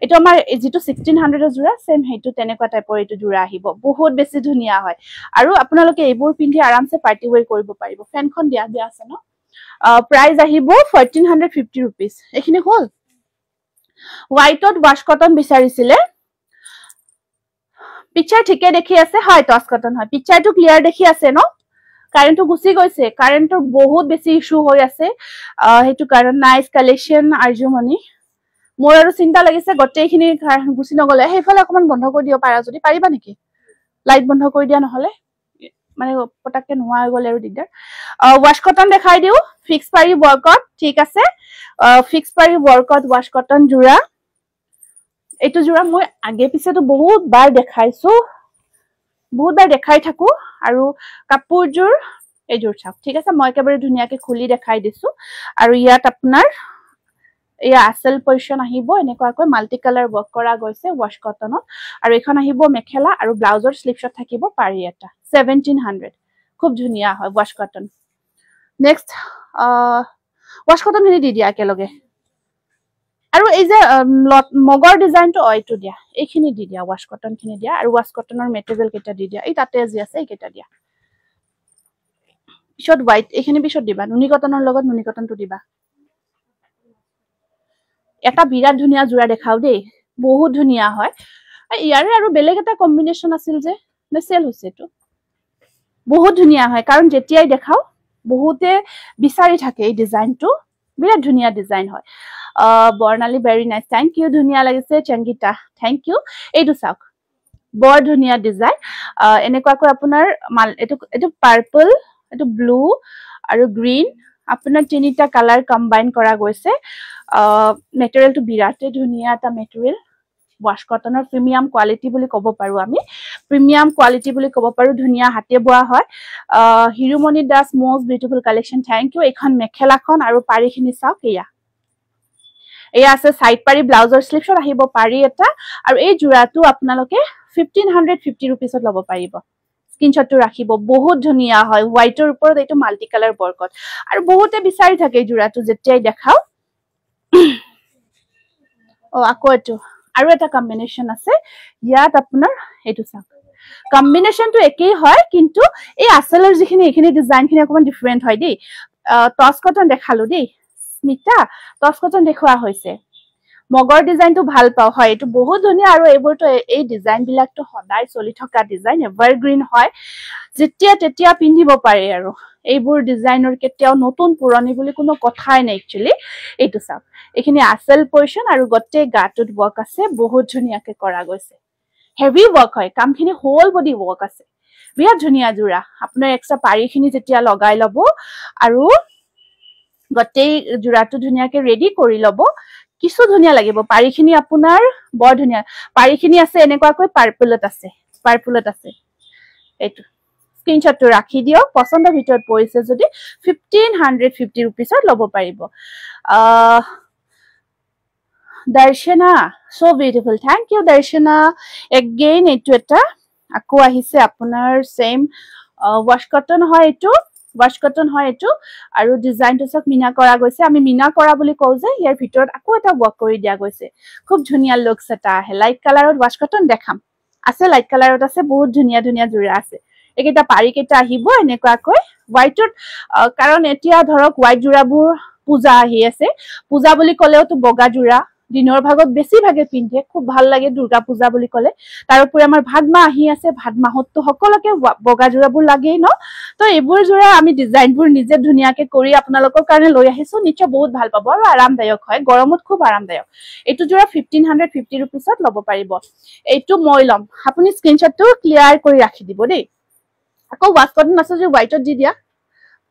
এটো আমাৰ যেটো 1600 এৰ জোৰা সেম হেটো তেনেকুৱা টাইপৰ এটো জোৰা আহিব বহুত বেছি ধুনিয়া হয় আৰু আপোনালোকে এইবোৰ পিন্ধি আৰামছে পাৰ্টি ওয়্যাৰ কৰিব পাৰিব ফেনখন দিয়া আছে ন প্ৰাইস আহিব 1450 rupees এখিনি হল হোয়াইটত ওয়াশ কটন বিচাৰিছিলে পিকচাৰ ঠিকে দেখি আছে হয় টস কটন হয় পিকচাৰটো ক্লিয়াৰ দেখি আছে ন কাৰেন্টটো গুছি গৈছে কাৰেন্টৰ বহুত বেছি ইস্যু হৈ আছে হেতু কাৰণ নাইস কালেকশন আৰজুমনি মোৰ আৰু চিন্তা লাগিছে গটেইখিনি গুছি নগলে হেফালে অকমান বন্ধ কৰি দিও পাৰা যদি পাৰিবা নেকি লাইট বন্ধ কৰি দিয়া নহলে মানে পটাককে নোৱা হৈ গলে আৰু দিগদাৰ ওয়াশ কটন দেখাই দিও ফিক্স পাৰি ওয়াৰ্কত ঠিক আছে ফিক্স পাৰি ওয়াৰ্কত ওয়াশ কটন জোৰা এটো জোৰা মই আগে পিছেটো বহুত বাৰ দেখাইছো বহুত বাৰ দেখাই থাকো আৰু কাপোৰজোৰ এজোৰ চাওক ঠিক আছে মই একেবাৰে ধুনিয়াকে খুলি দেখাই দিছো আৰু ইয়াত আপোনাৰ এয়া আসল পজিশন আহিব এনেকুৱাকৈ মাল্টি কালাৰ ওয়াৰ্ক কৰা গৈছে ওয়াশ কটনত আৰু এখন আহিব মেখেলা আৰু ব্লাউজৰ স্লিপছত থাকিব পাৰি এটা 1700 খুব ধুনিয়া হয় wash cotton next wash cotton খিনি দি দিয়া একেলগে আৰু এই যে মগৰ ডিজাইনটো এইটো দিয়া এইখিনি দি দিয়া ওয়াশ কটন খিনি দিয়া আৰু ওয়াশ কটনৰ মেটেৰিয়েল কেটা দি দিয়া এই তাতে যি আছে এই কেটা দিয়া পিছত হোৱাইট এইখিনি পিছত দিবা নুনি কটনৰ লগত নুনি কটনটো দিবা এটা বিৰাট ধুনিয়া জোৰা দেখাও দেই বহুত ধুনিয়া হয় ইয়াৰে আৰু বেলেগ এটা কম্বিনেশন আছিল যে নেসেল হৈছে তো বহুত ধুনিয়া হয় কাৰণ যেতিয়াই দেখাও বহুতে বিচাৰি থাকে এই ডিজাইনটো বিৰাট ধুনিয়া ডিজাইন হয় বৰ্ণালী ভেৰি নাইস থ্যাংক ইউ ধুনিয়া লাগিছে চংগিতা থ্যাংক ইউ এইটো চাওক বৰ ধুনিয়া ডিজাইন এনেকুৱাকৈ আপোনাৰ এটো পাৰ্পল এটো ব্লু আৰু গ্ৰীন আপোনাৰ তিনিটা কালাৰ কম্বাইন কৰা গৈছে মেটেৰিয়েলটো বিৰাটে ধুনিয়া এটা মেটেৰিয়েল ওয়াশ কটনৰ প্ৰিমিয়াম কোৱালিটি বুলি ক'ব পাৰো আমি প্ৰিমিয়াম কোৱালিটি বুলি ক'ব পাৰো ধুনিয়া হাতে বোৱা হয় Hirumoni Das most beautiful collection thank you এখন মেখেলাখন আৰু পাৰিখিনি চাওক এয়া আছে সাইড পাৰি ব্লাউজৰ স্লিপছত আহিব পাৰি এটা আৰু এই জোৰাটো আপোনালোকে 1550 rupeesত লব পাৰিব স্ক্ৰিনশ্বটটো ৰাখিব বহুত ধুনিয়া হয় হোয়াইটৰ ওপৰত এইটো মাল্টি কালাৰ বৰ্কত আৰু বহুতে বিচাৰি থাকে জোৰাটো যেতিয়াই দেখাও আকৌ এটো আৰু এটা কম্বিনেশন আছে ইয়াত আপোনাৰ এটো চাওক কম্বিনেশনটো একেই হয় কিন্তু এই আসলৰ যিখিনি এখিনি ডিজাইনখিনি অকমান ডিফাৰেন্ট হয় দেই টচ কটন দেখালো দেই স্মিতা টচ কটন দেখুৱা হৈছে মগৰ ডিজাইনটো ভাল পাও হয় এটো বহুত ধুনিয়া আৰু এইবোৰটো এই ডিজাইন বিলাকটো সদায় চলি থকা ডিজাইন এভাৰগ্ৰীন হয় যেতিয়া তেতিয়া পিন্ধিব পাৰে আৰু এইবোৰ ডিজাইনৰ কেতিয়াও নতুন পুৰণি বুলি কোনো কথাই নাই একচুয়ালি এইটো চাওক এখিনি আসল পজিশন আৰু গটে গাটুত ওয়াৰ্ক আছে বহুত ধুনিয়াকে কৰা গৈছে হেভি ওয়াৰ্ক হয় কামখিনি হোল বডি ওয়াৰ্ক আছে বিয়া ধুনিয়া জোৰা আপোনাৰ এক্সট্ৰা পাৰিখিনি যেতিয়া লগাই লব আৰু গটে জোৰাটো ধুনিয়াকে ৰেডি কৰি লব কিছু ধুনিয়া লাগিব পাৰিখিনি আপোনাৰ বৰ ধুনিয়া পাৰিখিনি আছে এনেকুৱাকৈ পাৰ্পলত আছে এইটো স্ক্ৰিনশ্বটটো ৰাখি দিও পছন্দৰ ভিতৰত পৰিছে যদি 1550 रुपीसত লব পাৰিব Darshana so beautiful thank you Darshana again এটো এটা আকো আহিছে আপোনাৰ সেম ওয়াশ কটন হয় এটো আৰু ডিজাইনটো সব মিনা কৰা গৈছে আমি মিনা কৰা বুলি কও যে ইয়াৰ ভিতৰত আকো এটা ওয়াৰ্ক কৰি দিয়া গৈছে খুব ধুনিয়া লুকস এটা আহে লাইট কালাৰত ওয়াশ কটন দেখাম আছে লাইট কালাৰত আছে বহুত ধুনিয়া ধুনিয়া জোৰা আছে একেটা পাৰি কেটা আহিব এনেকুৱাকৈ হোৱাইটত কাৰণ এতিয়া ধৰক হোৱাইট জোৰাবোৰ পূজা আহি আছে পূজা বুলি কলেওটো বগা জোৰা দিনৰ ভাগত বেছি ভাগে পিন্ধে খুব ভাল লাগে দুৰ্গা পূজা বুলি কলে তাৰ উপৰি আমাৰ ভাদমা আহি আছে ভাদমাহতটো সকলোকে বগা জোৰাবোৰ লাগেই ন তো এইবোৰ জোৰা আমি ডিজাইনবোৰ নিজে ধুনিয়াকে কৰি আপোনালোকৰ কাৰণে লৈ আহিছো নিশ্চয় বহুত ভাল পাব আৰু আৰামদায়ক হয় গৰমত খুব আৰামদায়ক এইটো জোৰা 1550 रुपीसত লব পাৰিব এইটো মই লম আপুনি স্ক্ৰিনশ্বটটো ক্লিয়াৰ কৰি ৰাখি দিব দেই আকৌ ওয়াশ কটন আছে যে হোৱাইটত দি দিয়া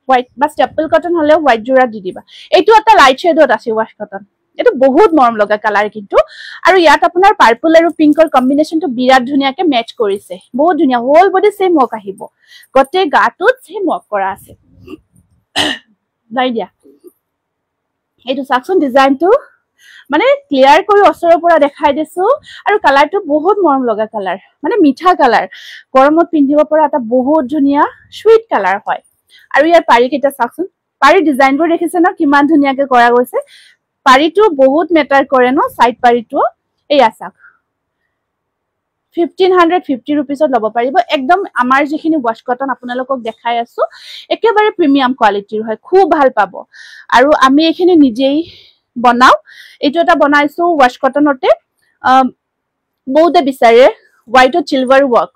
হোৱাইট বা স্টেপল কটন হলে হোৱাইট জোৰা দি দিবা এইটো এটা লাইট শেডত আছে ওয়াশ কটন এটো বহুত মৰম লগা কালাৰ কিন্তু আৰু ইয়াত আপোনাৰ পাৰ্পল আৰু পিংকৰ কম্বিনেশনটো বিৰাট ধুনিয়াকে মেচ কৰিছে বহুত ধুনিয়া হোল বডি সেম ওয়াৰ্ক আহিব গটে গাটুত সেম ওয়াৰ্ক কৰা আছে দাই দিয়া এইটো সাকশন ডিজাইনটো মানে ক্লিয়াৰ কৰি অসৰৰ পৰা দেখাই দিছো আৰু কালাৰটো বহুত মৰম লগা কালাৰ মানে মিঠা কালাৰ গৰমত পিন্ধিব পৰা এটা বহুত ধুনিয়া সুইট কালাৰ হয় আৰু ইয়াৰ পাৰি কেটা সাকশন পাৰি ডিজাইনবোৰ দেখিছে না কিমান ধুনিয়াকে কৰা গৈছে পাৰিটো বহুত মেটাৰ কৰে ন সাইড পাৰিটো এই আসাক 1550 रुपीसত লব পাৰিব একদম আমাৰ যিখিনি ওয়াশ কটন আপোনালোকক দেখাই আছো একেবাৰে প্ৰিমিয়াম কোৱালিটিৰ হয় খুব ভাল পাব আৰু আমি এখিনি নিজেই বনাও এইটো এটা বনাইছো ওয়াশ কটনতে বহুতে বিচাৰে হোৱাইটত সিলভাৰ ওয়াৰ্ক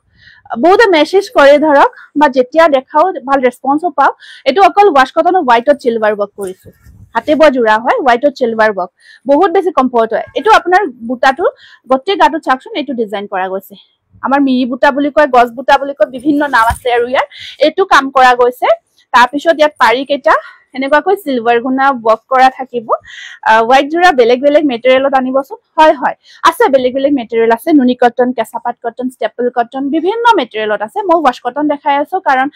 বহুতে মেসেজ কৰে ধৰক বা যেতিয়া দেখাও ভাল ৰেসপন্সও পাও এটো অকল ওয়াশ কটন হোৱাইটত সিলভাৰ ওয়াৰ্ক কৰিছো হাতে ব জোৰা হয় হোৱাইটত সিলভাৰ ওয়াৰ্ক বহুত বেছি কমফৰ্ট হয় এটো আপোনাৰ বুটাটো গটে গাটো চাকচোন এটো ডিজাইন কৰা গৈছে আমাৰ মিৰি বুটা বুলি কয় গছ বুটা বুলি কয় বিভিন্ন নাম আছে আৰু ইয়াৰ এটো কাম কৰা গৈছে তাৰ পিছত ইয়াত পাৰি কেটা এনেকুৱাকৈ সিলভাৰ গুনা ওয়াৰ্ক কৰা থাকিব হোৱাইট জোৰা বেলেগ বেলেগ মেটেৰিয়েলত আনিবচোন হয় আছে বেলেগ বেলেগ মেটেৰিয়েল আছে নুনি কটন কেঁচাপাত কটন স্টেপল কটন বিভিন্ন মেটেৰিয়েলত আছে মই ওয়াশ কটন দেখাই আছো কাৰণ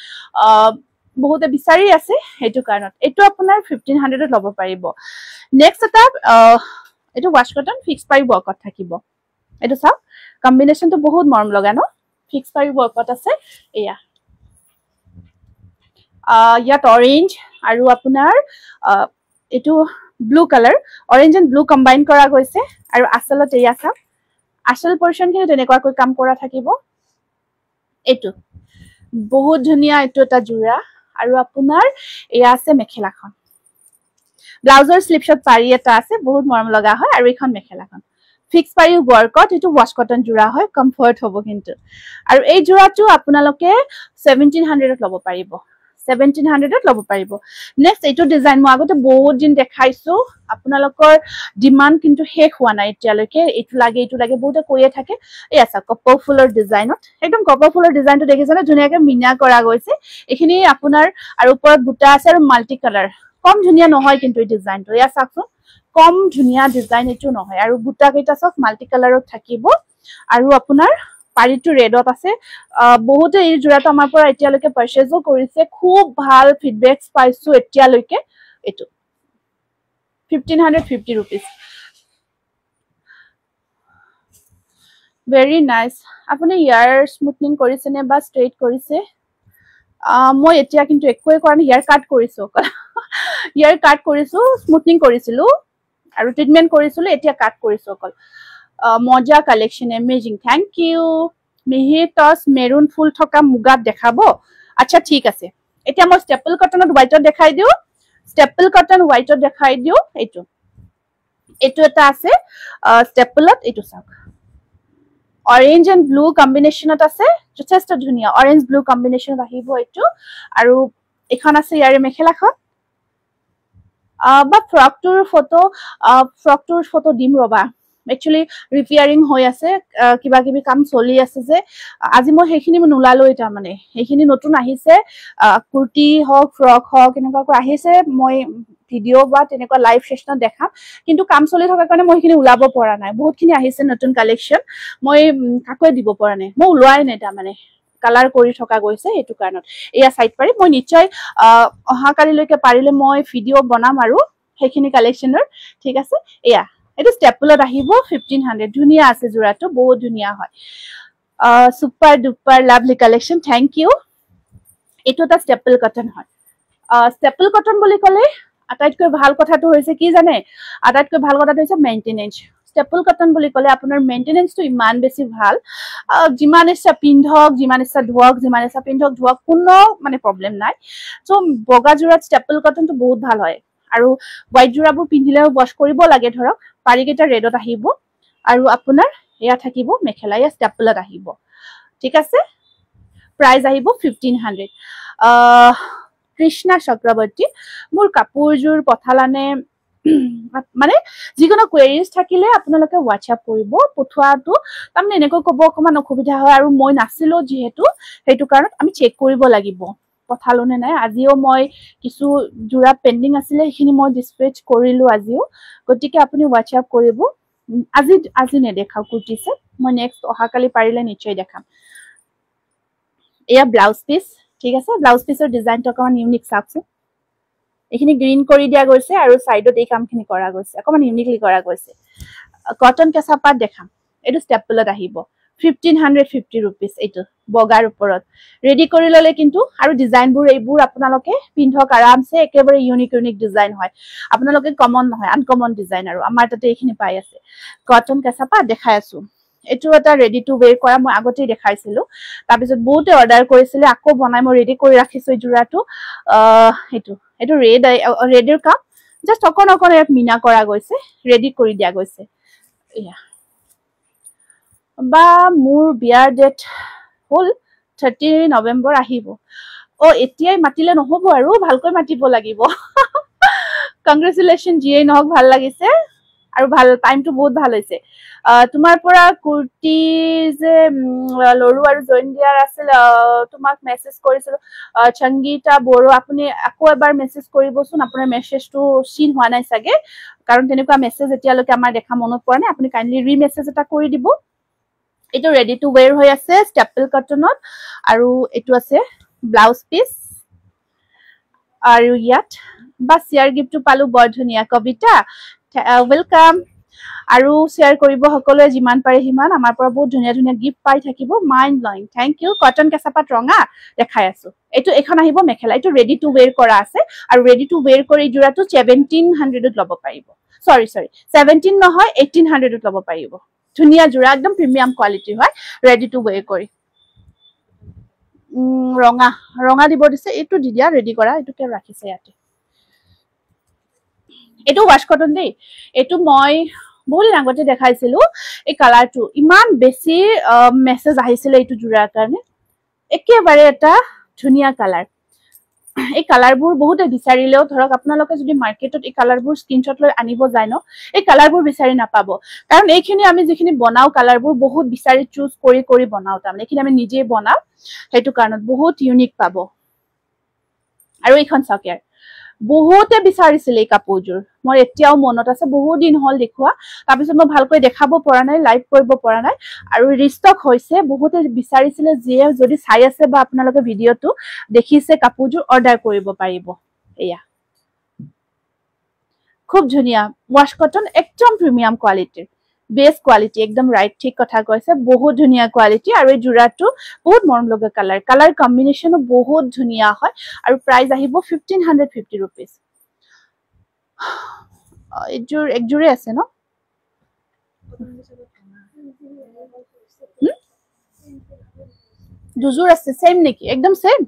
বহুতে বিচাৰি আছে হেতু কাৰণত এটো আপোনাৰ 1500 ত লব পাৰিব নেক্সট এটা এটো ওয়াশ কটন ফিক্স পাৰি ওয়াৰ্কত থাকিব এটো চাও কম্বিনেশনটো বহুত মৰম লগা ন ফিক্স পাৰি ওয়াৰ্কত আছে এয়া ইয়াত অৰেঞ্জ আৰু আপোনাৰ এটো blue colour orange and blue combine কৰা গৈছে আৰু আসলত এয়া চাও আসল পৰ্চন খিনি তেনেকুৱাকৈ কাম কৰা থাকিব এটো বহুত ধুনিয়া এটো এটা জোৰা আৰু আপোনাৰ এয়া আছে মেখেলাখন ব্লাউজৰ স্লিপশট পাৰি এটা আছে বহুত মৰম লগা হয় আৰু এখন মেখেলাখন ফিক্স পাৰি ওয়াৰ্কত এটো ওয়াশ কটন জোৰা হয় কমফৰ্ট হ'ব কিন্তু আৰু এই জোৰাটো আপোনালোকে 1700 ত লব পাৰিব 1700 ত লব পাৰিব নেক্সট এটো ডিজাইন মই আগতে বহুত দিন দেখাইছো আপোনালোকৰ ডিমান্ড কিন্তু শেষ হোৱা নাই এতিয়ালৈকে এটো লাগে বহুতে কৈয়ে থাকে এই আছে কপৰ ফুলৰ ডিজাইনত একদম কপৰ ফুলৰ ডিজাইনটো দেখিছানে ধুনিয়াকে মিনা কৰা গৈছে এখিনি আপোনাৰ আৰু ওপৰত বুটা আছে আৰু মাল্টি কালাৰ কম ধুনিয়া নহয় কিন্তু এই ডিজাইনটো ইয়া চাকচোন কম ধুনিয়া ডিজাইন এটো নহয় আৰু বুটা কেইটা সব মাল্টি কালাৰত থাকিব আৰু আপোনাৰ পাৰিটো ৰেডত আছে বহুতে এই জোৰাটো আমাৰ পৰা এতিয়ালৈকে পাৰচেজও কৰিছে খুব ভাল ফিডবেকস পাইছো এতিয়ালৈকে এটো 1550 रुपीस very nice আপুনি ইয়াৰ স্মুথনিং কৰিছে নে বা স্ট্ৰেট কৰিছে মই এতিয়া কিন্তু একোই কৰা নাই ইয়াৰ কাট কৰিছো ইয়াৰ কাট কৰিছো স্মুথনিং কৰিছিলো আৰু ট্ৰিটমেন্ট কৰিছিলো এতিয়া কাট কৰিছো অকল মজা কালেকশন এমেজিং থ্যাংক ইউ মিহি টস মেৰুন ফুল থকা মুগাত দেখাবো আচ্ছা ঠিক আছে এতিয়া মই স্টেপল কটনত হোৱাইটত দেখাই দিও ষ্টেপল কটন হোৱাইটত দেখাই দিও এইটো এটা আছে ষ্টেপলত এইটো চাওক অৰেঞ্জ এণ্ড ব্লু কম্বিনেশ্যনত আছে যথেষ্ট ধুনীয়া অৰেঞ্জ ব্লু কম্বিনেশ্যনত আহিব এইটো আৰু এখন আছে ইয়াৰে মেখেলাখন বা ফ্ৰকটোৰ ফটো দিম ৰবা একচুয়ালি ৰিপেয়াৰিং হৈ আছে কিবা কিবি কাম চলি আছে যে আজি মই সেইখিনি নোলালো এটা মানে সেইখিনি নতুন আহিছে কুৰ্তি হওক ফ্ৰক হওক এনেকুৱা আহিছে মই ভিডিও বা তেনেকুৱা লাইভ সেশনত দেখাম কিন্তু কাম চলি থকা কাৰণে মই সেইখিনি ওলাব পৰা নাই বহুতখিনি আহিছে নতুন কালেকশ্যন মই কাকৈ দিব পৰা নাই মই ওলোৱাই নাই তাৰ মানে কালাৰ কৰি থকা গৈছে এইটো কাৰণত এয়া সাইড পাৰি মই নিশ্চয় অহা কালিলৈকে পাৰিলে মই ভিডিও বনাম আৰু সেইখিনি কালেকশ্যনৰ ঠিক আছে এয়া এটা ষ্টেপলত আহিব 1500 ধুনীয়া আছে জোৰাটো বহুত ধুনীয়া হয় super duper lovely collection thank you এটো এটা ষ্টেপল কটন হয় ষ্টেপল কটন বুলি ক'লে আটাইতকৈ ভাল কথাটো হৈছে কি জানে আটাইতকৈ ভাল কথাটো হৈছে মেইনটেনেন্স ষ্টেপল কটন বুলি ক'লে আপোনাৰ মেইনটেনেন্সটো ইমান বেছি ভাল যিমান ইচ্ছা পিন্ধক যিমান ইচ্ছা ধুৱক যিমান ইচ্ছা পিন্ধক ধুৱক কোনো মানে প্ৰবলেম নাই সো বগা জোৰাত ষ্টেপল কটনটো বহুত ভাল হয় আৰু হোৱাইট জোৰাবোৰ পিন্ধিলেও ৱাশ কৰিব লাগে ধৰক পাৰিকেইটা ৰেডত আহিব আৰু আপোনাৰ এয়া থাকিব মেখেলা এয়া ষ্টেপলত আহিব ঠিক আছে প্ৰাইস আহিব 1500 কৃষ্ণা চক্ৰৱৰ্তী মোৰ কাপোৰজোৰ পঠালানে মানে যিকোনো কোৱেৰিজ থাকিলে আপোনালোকে WhatsApp কৰিব পঠোৱাটো তাৰমানে এনেকৈ ক'ব অকমান অসুবিধা হয় আৰু মই নাছিলো যেহেতু সেইটো কাৰণত আমি চেক কৰিব লাগিব পঠালোনে নাই আজিও মই কিছু জোৰা পেন্ডিং আছিল সেইখিনি মই ডিসপ্যাচ কৰিলো আজিও গতিকে আপুনি WhatsApp কৰিব আজি নেদেখাও কুৰ্তি সেট মই নেক্সট অহাকালি পাৰিলে নিশ্চয় দেখাম এয়া ব্লাউজ পিস ঠিক আছে ব্লাউজ পিসৰ ডিজাইনটো অকমান ইউনিক চাওকচোন এখিনি গ্ৰীন কৰি দিয়া গৈছে আৰু সাইডত এই কামখিনি কৰা গৈছে অকমান ইউনিকলি কৰা গৈছে কটন কেঁচা পাট দেখাম এটো ষ্টেপলত আহিব 1550 rupees এটো বগাৰ ওপৰত ৰেডি কৰি ললে কিন্তু আৰু ডিজাইনবোৰ এইবোৰ আপোনালোকে পিন্ধক আৰামছে একেবাৰে ইউনিক ডিজাইন হয় আপোনালোকে কমন নহয় আনকমন ডিজাইন আৰু আমাৰ তাতে এইখিনি পাই আছে কটন কেঁচা পাট দেখাই আছো এটো এটা ৰেডি টু ওয়্যাৰ কৰা মই আগতে দেখাইছিলো তাৰ পিছত বহুতে অৰ্ডাৰ কৰিছিলে আকৌ বনাই মই ৰেডি কৰি ৰাখিছো জোৰাটো এটো ৰেডৰ কাম জাস্ট অকন ইয়াত মিনা কৰা গৈছে ৰেডি কৰি দিয়া গৈছে এয়া বা মোৰ বিয়াৰ ডেট হল 30 নৱেম্বৰ আহিব এতিয়াই মাতিলে নহব আৰু ভালকৈ মাতিব লাগিব কংগ্ৰেচুলেশন জিয়ে নহক ভাল লাগিছে আৰু ভাল টাইমটো বহুত ভাল হৈছে তোমাৰ পৰা কুৰ্তি যে লৰু আৰু জইন দিয়াৰ আছিল তোমাক মেসেজ কৰিছিল সংগীতা বড়ো আপুনি আকৌ এবাৰ মেসেজ কৰিবচোন আপোনাৰ মেসেজটো সিন হোৱা নাই সাগে কাৰণ তেনেকুৱা মেসেজ এতিয়ালৈকে আমাৰ দেখা মনত পৰা নাই আপুনি কাইন্ডলি ৰি-মেসেজ এটা কৰি দিব এটো ৰেডি টু ওয়্যাৰ হৈ আছে ষ্টেপল কটনত আৰু এটো আছে ব্লাউজ পিস আৰু ইয়াত বা শেয়াৰ গিফটটো পালো বৰ ধুনীয়া কবিতা ওয়েলকাম আৰু শেয়াৰ কৰিব সকলোৱে যিমান পাৰে হিমান আমাৰ পৰা বহুত ধুনীয়া গিফট পাই থাকিব mind blowing thank you cotton কেঁচাপাত ৰঙা দেখাই আছো এটো এখন আহিব মেখেলা এটো ৰেডি টু ওয়্যাৰ কৰা আছে আৰু ৰেডি টু ওয়্যাৰ কৰি জোৰাটো 1700 ত ল'ব পাৰিব সৰি 17 নহয় 1800 ত ল'ব পাৰিব ধুনীয়া জোৰা একদম প্ৰিমিয়াম কোৱালিটি হয় ৰেডি টু ওয়্যাৰ কৰি ৰঙা দিব দিছে এটো দি দিয়া ৰেডি কৰা এটোকে ৰাখিছে ইয়াতে এটো ওয়াশ কটন দেই এটো মই বহুত আগতে দেখাইছিলো এই কালাৰটো ইমান বেছি মেসেজ আহিছিল এইটো জোৰাৰ কাৰণে একেবাৰে এটা ধুনীয়া কালাৰ এই কালাৰবোৰ বহুত বিচাৰিলেও ধৰক আপোনালোকে যদি মাৰ্কেটত এই কালাৰবোৰ স্ক্ৰিনশ্বট লৈ আনিব যায় ন এই কালাৰবোৰ বিচাৰি নাপাব কাৰণ এইখিনি আমি যিখিনি বনাও কালাৰবোৰ বহুত বিচাৰি চুজ কৰি বনাও তাৰমানে এইখিনি আমি নিজে বনাও সেইটো কাৰণত বহুত ইউনিক পাব আৰু এইখন চাওক বহুতে বিচাৰিছিল এই কাপোৰজোৰ মই এতিয়াও মনত আছে বহুত দিন হল দেখুৱা তাৰ পিছত মই ভালকৈ দেখাব পৰা নাই লাইভ কৰিব পৰা নাই আৰু ৰিষ্টক হৈছে বহুতে বিচাৰিছিল যে যদি চাই আছে বা আপোনালোকে ভিডিওটো দেখিছে কাপোৰজোৰ অৰ্ডাৰ কৰিব পাৰিব এয়া খুব ধুনীয়া ওয়াশ কটন একদম প্ৰিমিয়াম কোৱালিটিৰ বেস্ট কোৱালিটি একদম ৰাইট ঠিক কথা কৈছে বহুত ধুনীয়া কোৱালিটি আৰু এই জোৰাটো বহুত মৰম লগা কালাৰ কম্বিনেশনো বহুত ধুনীয়া হয় আৰু প্ৰাইস আহিব 1550 rupees একজোৰে আছে ন দুজোৰ আছে সেম নেকি একদম সেম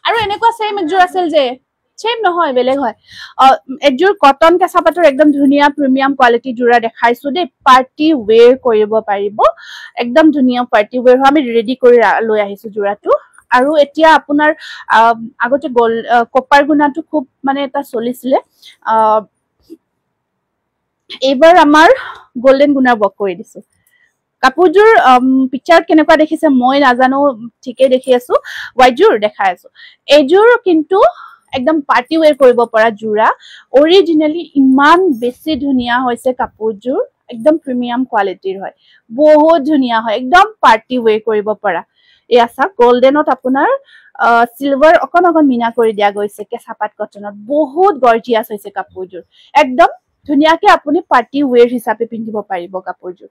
আৰু এনেকুৱা সেম একজোৰ আছিল যে সেম নহয় বেলেগ হয় একজোৰ কটন কেঁচাপাতৰ একদম ধুনীয়া প্ৰিমিয়াম কোৱালিটি জোৰা দেখাইছো দেই পাৰ্টি ওৱেৰ কৰিব পাৰিব একদম ধুনীয়া পাৰ্টি ওৱেৰ হয় আমি ৰেডি কৰি লৈ আহিছো জোৰাটো আৰু এতিয়া আপোনাৰ আগতে গল কপাৰ গুণাটো খুব মানে এটা চলিছিলে এইবাৰ আমাৰ গোল্ডেন গুণাৰ বক কৰি দিছো কাপোৰযোৰ পিকচাৰত কেনেকুৱা দেখিছে মই নাজানো ঠিকে দেখি আছো হোৱাইটযোৰ দেখাই আছো এইযোৰ কিন্তু একদম পাৰ্টি ওৱেৰ কৰিব পৰা জোৰা অৰিজিনেলি ইমান বেছি ধুনীয়া হৈছে কাপোৰযোৰ একদম প্ৰিমিয়াম কোৱালিটিৰ হয় বহুত ধুনীয়া হয় একদম পাৰ্টি ওৱেৰ কৰিব পৰা এয়া চাওক গোল্ডেনত আপোনাৰ সিলভাৰ অকণ অকণ মিনা কৰি দিয়া গৈছে কেঁচাপাত কটনত বহুত গৰ্জিয়াছ হৈছে কাপোৰযোৰ একদম ধুনীয়াকে আপুনি পাৰ্টি ওৱেৰ হিচাপে পিন্ধিব পাৰিব কাপোৰযোৰ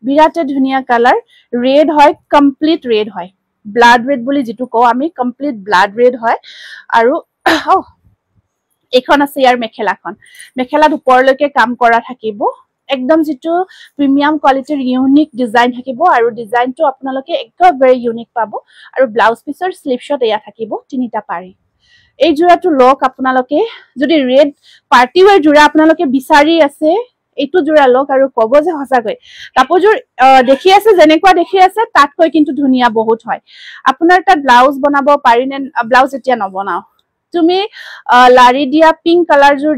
বিৰাটে ধুনীয়া কালাৰ ৰেড হয় কমপ্লিট ৰেড হয় ব্লাড ৰেড বুলি যিটো কওঁ আমি কমপ্লিট ব্লাড ৰেড হয় আৰু এইখন আছে ইয়াৰ মেখেলাত ওপৰলৈকে কাম কৰা থাকিব একদম যিটো প্ৰিমিয়াম কোৱালিটিৰ ইউনিক ডিজাইন থাকিব আৰু ডিজাইনটো আপোনালোকে একেবাৰে ইউনিক পাব আৰু ব্লাউজ পিছৰ স্লিভছত এয়া থাকিব তিনিটা পাৰি এই জোৰাটো লওক আপোনালোকে যদি ৰেড পাৰ্টি ওৱেৰ জোৰা আপোনালোকে বিচাৰি আছে এইটো জোৰা লওক আৰু ক'ব যে সঁচাকৈ কাপোৰযোৰ দেখি আছে যেনেকুৱা দেখি আছে তাতকৈ কিন্তু ধুনীয়া বহুত হয় আপোনাৰ তাত ব্লাউজ বনাব পাৰি নে ব্লাউজ এতিয়া নবনাও তুমি লাৰি দিয়া পিংক কালাৰযোৰ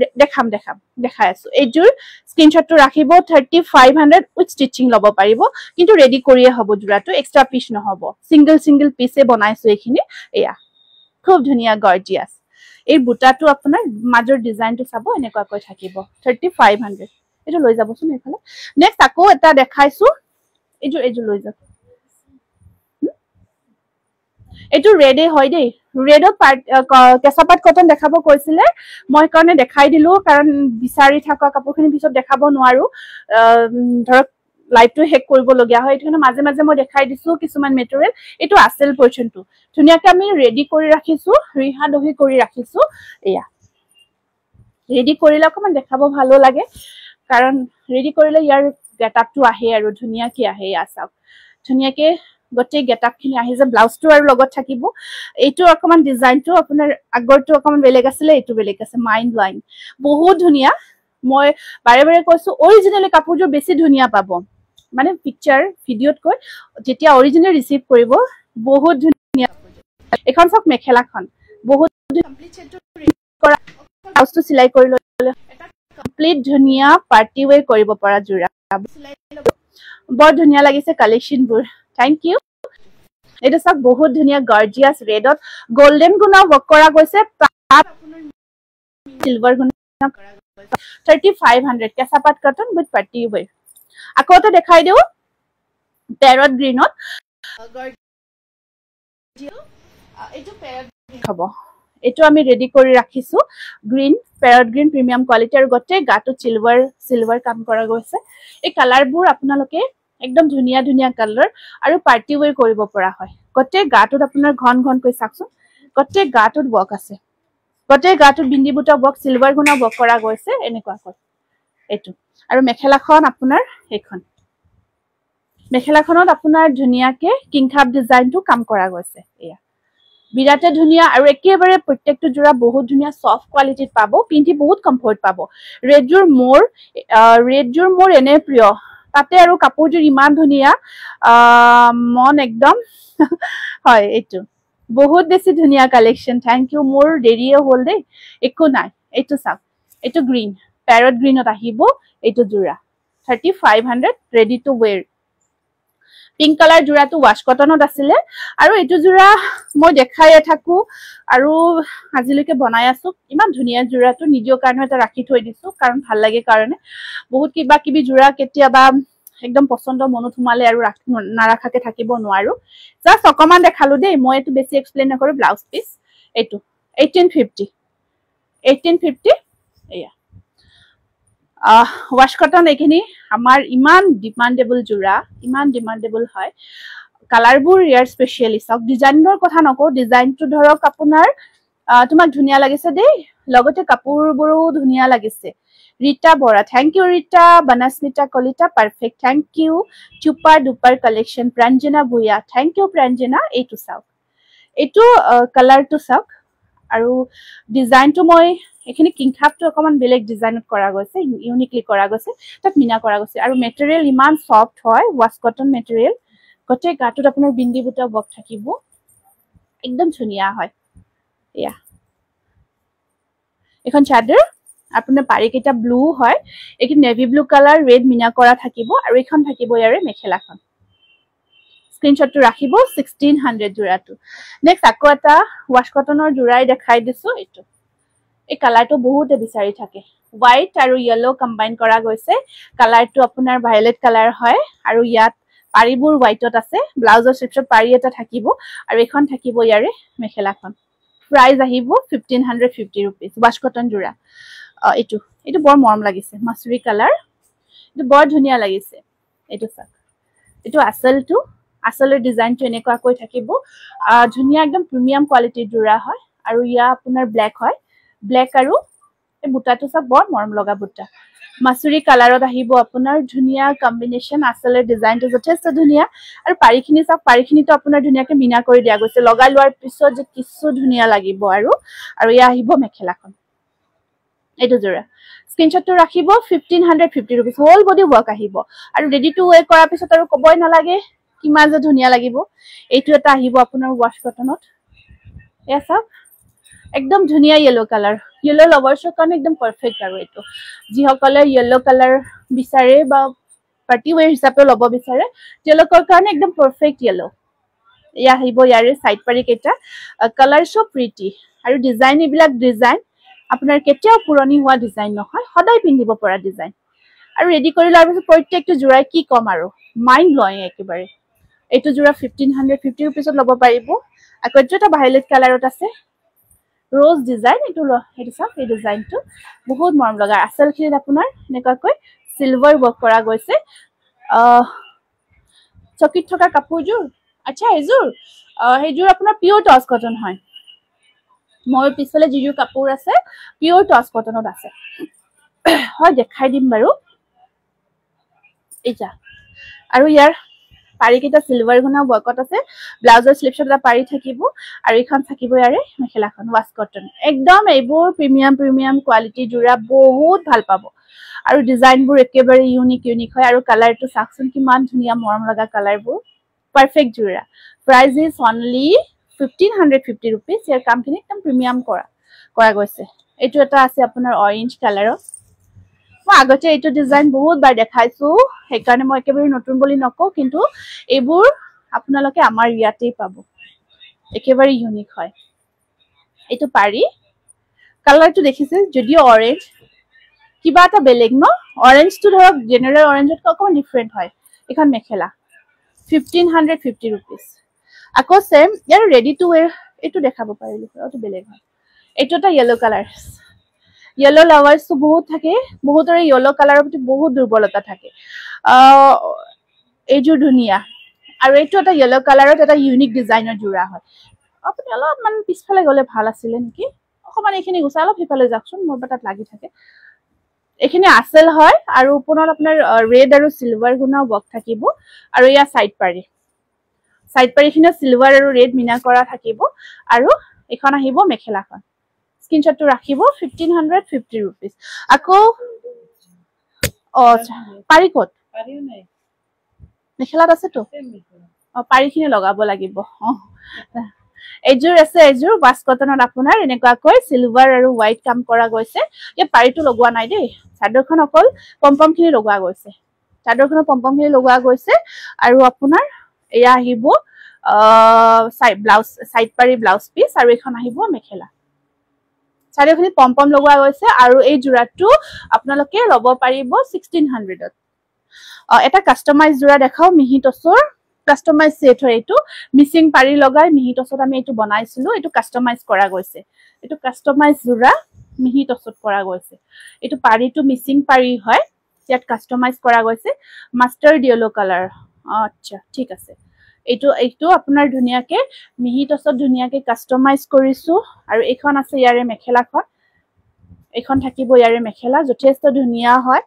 দেখাই আছো এইযোৰ স্ক্ৰীনশ্বটটো ৰাখিব 3500 উইথ ষ্টিচিং ল'ব পাৰিব কিন্তু ৰেডি কৰিয়ে হ'ব জোৰাটো এক্সট্ৰা পিচ নহ'ব সিংগল পিচে বনাইছো এইখিনি এয়া খুব ধুনীয়া গৰ্জিয়াছ এই বুটাটো আপোনাৰ মাজৰ ডিজাইনটো চাব এনেকুৱাকৈ থাকিব 3500 এইটো লৈ যাবচোন এইফালে নেক্সট আকৌ এটা দেখাইছো এইযোৰ লৈ যাওক এইটো ৰেডে হয় দেই ৰেডত কেঁচাপাত কটন দেখাব কৈছিলে মই কাৰণে দেখাই দিলো কাৰণ বিচাৰি থকা কাপোৰখিনি পিছত দেখাব নোৱাৰো ধৰক লাইভটো হেক কৰিবলগীয়া হয় এইটো কাৰণে মাজে মাজে মই দেখাই দিছো কিছুমান মেটেৰিয়েল এইটো আছিল পৰ্চনটো ধুনীয়াকে আমি ৰেডি কৰি ৰাখিছো ৰিহা দহি কৰি ৰাখিছো এয়া ৰেডি কৰিলে অকমান দেখাব ভালো লাগে কাৰণ ৰেডি কৰিলে ইয়াৰ গেটআপটো আহে আৰু ধুনীয়াকে আহে এয়া চাওক ধুনীয়াকে গোটেই গেটআপখিনি আহি যে ব্লাউজটো আৰু লগত থাকিব এইটো অকমান ডিজাইনটো আপোনাৰ আগৰটো অকমান বেলেগ আছিলে এইটো বেলেগ আছে মাইণ্ড ব্লাইং বহুত ধুনীয়া মই বাৰে বাৰে কৈছো অৰিজিনেলি কাপোৰযোৰ বেছি ধুনীয়া পাব মানে পিকচাৰ ভিডিঅ'তকৈ যেতিয়া অৰিজিনেল ৰিচিভ কৰিব বহুত ধুনীয়া এখন চাওক মেখেলাখন বহুত কমপ্লিট সেটটো কৰা ব্লাউজটো চিলাই কৰি ল'লে এটা কমপ্লিট ধুনীয়া পাৰ্টি ওৱেৰ কৰিব পৰা জোৰা বৰ ধুনীয়া লাগিছে কালেকশ্যনবোৰ থ্যাংক ইউ এটা চাওক বহুত ধুনীয়া গৰ্জিয়াছ ৰেডত গোল্ডেন গুণা ৱৰ্ক কৰা গৈছে সিলভাৰ গুণা কৰা গৈছে 3500 কেঁচাপাত কটন উইথ পাৰ্টি ওৱেৰ আকৌ এটা দেখাই দিও পেৰট গ্ৰীনত এইটো পেৰট হ'ব এইটো আমি ৰেডি কৰি ৰাখিছো green parrot green premium quality আৰু গোটেই গাটো সিলভাৰ কাম কৰা গৈছে এই কালাৰবোৰ আপোনালোকে একদম ধুনীয়া ধুনীয়া কালাৰ আৰু পাৰ্টি ওৱেৰ কৰিব পৰা হয় গোটেই গাটোত আপোনাৰ ঘনকৈ চাওকচোন গোটেই গাটোত ৱৰ্ক আছে গোটেই গাটোত বিন্দি বুটা ৱৰ্ক সিলভাৰ গুণা ৱৰ্ক কৰা গৈছে এনেকুৱাকৈ এইটো আৰু মেখেলাখন আপোনাৰ এইখন মেখেলাখনত আপোনাৰ ধুনীয়াকে কিংখাপ ডিজাইনটো কাম কৰা গৈছে এয়া বিৰাটে ধুনীয়া আৰু একেবাৰে প্ৰত্যেকটো জোৰা বহুত ধুনীয়া সফট কোৱালিটিত পাব পিন্ধি বহুত কমফৰ্ট পাব ৰেডযোৰ মোৰ এনে প্ৰিয় তাতে আৰু কাপোৰযোৰ ইমান ধুনীয়া মন একদম হয় এইটো বহুত বেছি ধুনীয়া কালেকশ্যন থ্যাংক ইউ মোৰ দেৰিয়ে হ'ল দেই একো নাই এইটো চাওক এইটো গ্ৰীন প্যাৰট গ্ৰীনত আহিব এইটো জোৰা 3500 ready to wear pink colour জোৰাটো ৱাশ কটনত আছিলে আৰু এইটো জোৰা মই দেখাইয়ে থাকো আৰু আজিলৈকে বনাই আছো ইমান ধুনীয়া জোৰাটো নিজৰ কাৰণে এটা ৰাখি থৈ দিছো কাৰণ ভাল লাগে কাৰণে বহুত কিবা কিবি জোৰা কেতিয়াবা একদম পছন্দ মনত সোমালে আৰু নাৰাখাকে থাকিব নোৱাৰো জাস্ট অকমান দেখালো দেই মই এইটো বেছি এক্সপ্লেইন নকৰো ব্লাউজ পিস এইটো 1850 এয়া ৱাশ কটন এইখিনি আমাৰ ইমান ডিমান্ডেবল জোৰা ইমান ডিমান্ডেবল হয় কালাৰবোৰ ইয়াৰ স্পেশালি চাওক ডিজাইনৰ কথা নকওঁ ডিজাইনটো ধৰক আপোনাৰ তোমাক ধুনীয়া লাগিছে দেই লগতে কাপোৰবোৰো ধুনীয়া লাগিছে Rita Bora thank you Rita Banasmita Kalita perfect thank you super duper collection Pranjana Bhuyan thank you Pranjana এইটো চাওক এইটো কালাৰটো চাওক আৰু ডিজাইনটো মই এখিনি কিংখাপটো অকমান বেলেগ ডিজাইনত কৰা গৈছে ইউনিকলি কৰা গৈছে তাত মিনা কৰা গৈছে আৰু মেটেৰিয়েল ইমান সফট হয় ওয়াশ কটন মেটেৰিয়েল গটে গাটোত আপোনাৰ বিন্দি বুটা বক থাকিব একদম ধুনিয়া হয় ইয়া এখন চাদৰ আপোনাৰ পাৰি কেটা ব্লু হয় একি নেভি ব্লু কালাৰ ৰেড মিনা কৰা থাকিব আৰু এখন থাকিব ইয়াৰে মেখেলাখন স্ক্ৰিনশ্বটটো ৰাখিব 1600 জোৰাটো নেক্সট আকৌ এটা ওয়াশ কটনৰ জোৰাই দেখাই দিছো এইটো এই কালাৰটো বহুতে বিচাৰি থাকে হোৱাইট আৰু ইয়েলো কম্বাইন কৰা গৈছে কালাৰটো আপোনাৰ ভায়োলেট কালাৰ হয় আৰু ইয়াত পাৰিবোৰ হোৱাইটত আছে ব্লাউজৰ স্ট্ৰিপত পাৰি এটা থাকিব আৰু এখন থাকিব ইয়াৰে মেখেলাখন প্ৰাইস আহিব 1550 रुपीस ওয়াশ কটন জোৰা এইটো বৰ মৰম লাগিছে মাছুৰী কালাৰ এইটো বৰ ধুনিয়া লাগিছে এইটো চাক এইটো আসলৰ ডিজাইনটো এনেকুৱা কৈ থাকিব ধুনিয়া একদম প্ৰিমিয়াম কোৱালিটিৰ জোৰা হয় আৰু ইয়া আপোনাৰ ব্ল্যাক হয় ব্ল্যাক আৰু এই বুটাটো সব বৰ মৰম লগা বুটা মাছুৰী কালাৰত আহিব আপোনাৰ ধুনিয়া কম্বিনেশন আসলৰ ডিজাইনটো যথেষ্ট ধুনিয়া আৰু পাৰিখিনি সব পাৰিখিনিটো আপোনাৰ ধুনিয়াকে মিনা কৰি দিয়া গৈছে লগাই লোৱাৰ পিছত যে কিছু ধুনিয়া লাগিব আৰু ইয়া আহিব মেখেলাখন এইটো জোৰা স্ক্ৰিনশ্বটটো ৰাখিব 1550 रुपीस হোল বডি ওয়াৰ্ক আহিব আৰু ৰেডি টু ওয়্যাৰ কৰাৰ পিছত আৰু কবই নালাগে কিমান যে ধুনিয়া লাগিব এইটো এটা আহিব আপোনাৰ ওয়াশ কটনত এয়া সব একদম ধুনিয়া ইয়েলো কালাৰ ইয়েলো লভাৰ্ছৰ কাৰণে একদম পাৰফেক্ট আৰু এইটো যি সকলে ইয়েলো কালাৰ বিচাৰে বা পাৰ্টি ওয়্যাৰ হিচাপে লব বিচাৰে তেওঁলোকৰ কাৰণে একদম পাৰফেক্ট ইয়েলো ইয়া আহিব ইয়াৰে সাইড পাৰি কেটা কালাৰ সো প্ৰিটি আৰু ডিজাইন ইবিলাক ডিজাইন আপোনাৰ কেতিয়াও পুৰণি হোৱা ডিজাইন নহয় সদায় পিন্ধিব পৰা ডিজাইন আৰু ৰেডি কৰি লোৱাৰ পিছত প্ৰত্যেকটো জোৰাই কি কম আৰু মাইন্ড ব্লোয়িং একেবাৰে এইটো জোৰা 1550 रुपीसত লব পাৰিব আকৌ এটা ভায়োলেট কালাৰত আছে रोज डिजाइन এইটো সব এই ডিজাইনটো বহুত মৰম লগা আসলখিনিত আপোনাৰ এনেকৈ সিলভাৰ ওয়াৰ্ক কৰা গৈছে চকিত থকা কাপোৰজোৰ আচ্ছা হেজুৰ আপোনাৰ পিওৰ টচ কটন হয় মই পিছলে যিজোৰ কাপোৰ আছে পিওৰ টচ কটনত আছে হয় দেখাই দিম বাৰু এইটা আৰু ইয়াৰ পাৰি কিটা সিলভাৰ গুনা ওয়াৰ্কত আছে ব্লাউজৰ স্লিপছত এটা পাৰি থাকিব আৰু এখন থাকিব ইয়াৰে মেখেলাখন ওয়াশ কটন একদম এইবোৰ প্ৰিমিয়াম কোৱালিটি জোৰা বহুত ভাল পাব আৰু ডিজাইনবোৰ একেবাৰে ইউনিক হয় আৰু কালাৰটো সাকচন কিমান ধুনিয়া মৰম লগা কালাৰবোৰ পাৰফেক্ট জোৰা প্ৰাইস ইজ অনলি 1550 रुपीस ইয়াৰ কামখিনি একদম প্ৰিমিয়াম কৰা গৈছে এইটো এটা আছে আপোনাৰ অৰেঞ্জ কালাৰত মই আগতে এইটো ডিজাইন বহুত বাৰ দেখাইছো সেইকাৰণে মই একেবাৰে নতুন বুলি নকও কিন্তু এইবোৰ আপোনালোকে আমাৰ ইয়াতেই পাব একেবাৰে ইউনিক হয় এইটো পাৰি কালাৰটো দেখিছে যদিও অৰেঞ্জ কিবা এটা বেলেগ ন অৰেঞ্জটো ধৰক জেনাৰেল অৰেঞ্জত অকমান ডিফাৰেন্ট হয় এখন মেখেলা 1550 रुपीस আকৌ same year ready to where এইটো দেখাব পাৰিলো এইটো বেলেগ হয় এইটো এটা ইয়েলো কালাৰ ইয়েলো লাভাৰ্স তো বহুত থাকে বহুতৰে ইয়েলো কালাৰৰ প্ৰতি বহুত দুৰ্বলতা থাকে এইজোৰ ধুনিয়া আৰু এইটো এটা ইয়েলো কালাৰত এটা ইউনিক ডিজাইনৰ জোৰা হয় আপুনি অলপমান পিছফালে গলে ভাল আছিল নেকি অকমান এইখিনি গুছা অলপ হিফালে যাকচোন মোৰ বাটাত লাগি থাকে এইখিনি আসল হয় আৰু পুনৰ আপোনাৰ ৰেড আৰু সিলভাৰ গুনা ওয়াৰ্ক থাকিব আৰু ইয়া সাইড পাৰিখিনি সিলভাৰ আৰু ৰেড মিনা কৰা থাকিব আৰু এখন আহিব মেখেলাখন স্ক্ৰিনশ্বটটো ৰাখিব 1550 रुपीस আকৌ পাৰি কত পাৰিও নাই মেখেলাত আছে তো পাৰিখিনি লগাব লাগিব এজোৰ আছে এজোৰ ওয়াশ কটনত আপোনাৰ এনেকুৱাকৈ সিলভাৰ আৰু হোৱাইট কাম কৰা গৈছে এই পাৰিটো লগোৱা নাই দেই চাদৰখন অকল পম্পমখিনি লগোৱা গৈছে চাদৰখনৰ পম্পমখিনি লগোৱা গৈছে আৰু আপোনাৰ এয়া আহিব সাইড পাৰি ব্লাউজ পিস আৰু এখন আহিব মেখেলা চাৰিওখিনি পম্পম লগোৱা গৈছে আৰু এই জোৰাটো আপোনালোকে লব পাৰিব 1600ত এটা কাস্টমাইজ জোৰা দেখাও মিহি টচৰ কাস্টমাইজ সেট হয় এইটো মিসিং পাৰি লগাই মিহি টচত আমি এইটো বনাইছিলো এইটো কাস্টমাইজ কৰা গৈছে এইটো কাস্টমাইজ জোৰা মিহি টচত কৰা গৈছে এইটো পাৰিটো মিসিং পাৰি হয় ইয়াত কাস্টমাইজ কৰা গৈছে মাষ্টাৰ্ড ইয়েলো কালাৰ আচ্ছা ঠিক আছে এইটো আপোনাৰ ধুনিয়াকে মিহি টচত ধুনিয়াকে কাস্টমাইজ কৰিছো আৰু এখন আছে ইয়াৰে মেখেলাখন এখন থাকিব ইয়াৰে মেখেলা যথেষ্ট ধুনিয়া হয়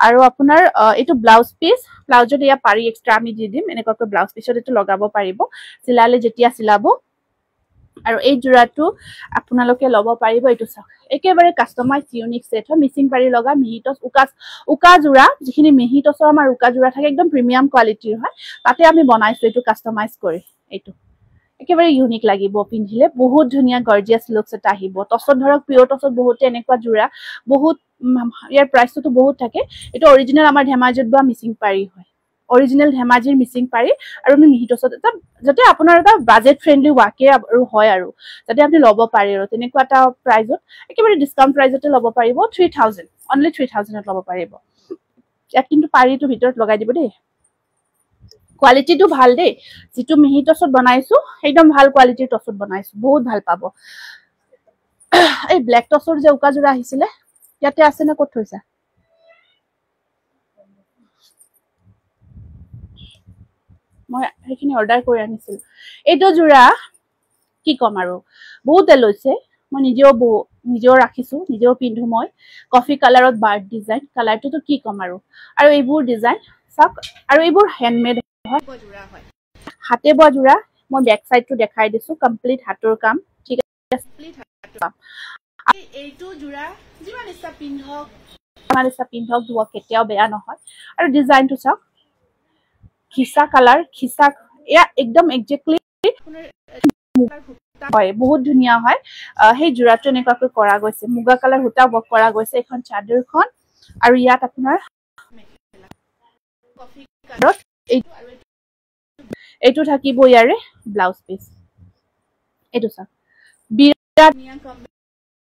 আৰু আপোনাৰ এইটো ব্লাউজ পিস ব্লাউজত ইয়া পাৰি এক্সট্ৰা আমি দি দিম এনেকৈ ব্লাউজ পিছত এইটো লগাব পাৰিব চিলালে যেতিয়া চিলাব আৰু এই জোৰাটো আপোনালোকে ল'ব পাৰিব এইটো চাওক একেবাৰে কাস্টমাইজ ইউনিক সেট হয় মিচিং পাৰি লগা মিহিটছ উকা জোৰা যিখিনি মিহিটছৰ আমাৰ উকা জোৰা থাকে একদম প্ৰিমিয়াম কোৱালিটিৰ হয় তাতে আমি বনাইছো এইটো কাস্টমাইজ কৰি এইটো একেবাৰে ইউনিক লাগিব পিন্ধিলে বহুত ধুনিয়া গৰ্জিয়াস লুকস এটা আহিব টছত ধৰক পিওৰ টছত বহুত এনেকুৱা জোৰা বহুত ইয়াৰ প্ৰাইসটো বহুত থাকে এটা অৰিজিনাল আমাৰ ধেমাজিত বা মিচিং পাৰি হয় অৰিজিনাল ধেমাজিৰ মিচিং পাৰি আৰু আমি মিহিটছত এটা যাতে আপোনাৰ এটা বাজেট ফ্ৰেন্ডলি ওয়াকে আৰু হয় আৰু যাতে আপুনি ল'ব পাৰে আৰু তেনেকুৱা এটা প্ৰাইজত একেবাৰে ডিসকাউন্ট প্ৰাইজতে ল'ব পাৰিব 3000 অনলি 3000 ত ল'ব পাৰিব ইয়াত কিন্তু পাৰিটো ভিতৰত লগাই দিব দেই কোৱালিটিটো ভাল দেই যেটো মিহিটছত বনাইছো একদম ভাল কোৱালিটিৰ টছত বনাইছো বহুত ভাল পাব এই ব্ল্যাক টছৰ যে উকা জোৰা আহিছিলে ইয়াতে আছে না ক'ত থৈছা মই সেইখিনি অৰ্ডাৰ কৰি আনিছিল এইটো জোৰা কি কম আৰু বহুতে লৈছে মই নিজেও ৰাখিছো নিজেও পিন্ধো মই কফি কালাৰত বাৰ্ড ডিজাইন কালাৰটো কি কম আৰু এইবোৰ ডিজাইন সব আৰু এইবোৰ হ্যান্ডমেড হয় জোৰা হয় হাতে বোৱা জোৰা মই ব্যাক সাইডটো দেখাই দিছো কমপ্লিট হাতৰ কাম ঠিক আছে কমপ্লিট হাতৰ কাম এইটো জোৰা যিমান ইচ্ছা পিন্ধক দুৱা কেতিয়াও বেয়া নহয় আৰু ডিজাইনটো চাওক খিসা কালাৰ খিসা এয়া একদম এক্স্যাক্টলি হয় বহুত ধুনিয়া হয় সেই জোৰাটো এনেকুৱাকৈ কৰা গৈছে মুগা কালাৰ হুটা বক কৰা গৈছে এখন চাদৰখন আৰু ইয়াত আপোনাৰ কফি কালাৰত এইটো থাকিব ইয়াৰে ব্লাউজ পিস এইটো চাওক বিৰাট ধুনিয়া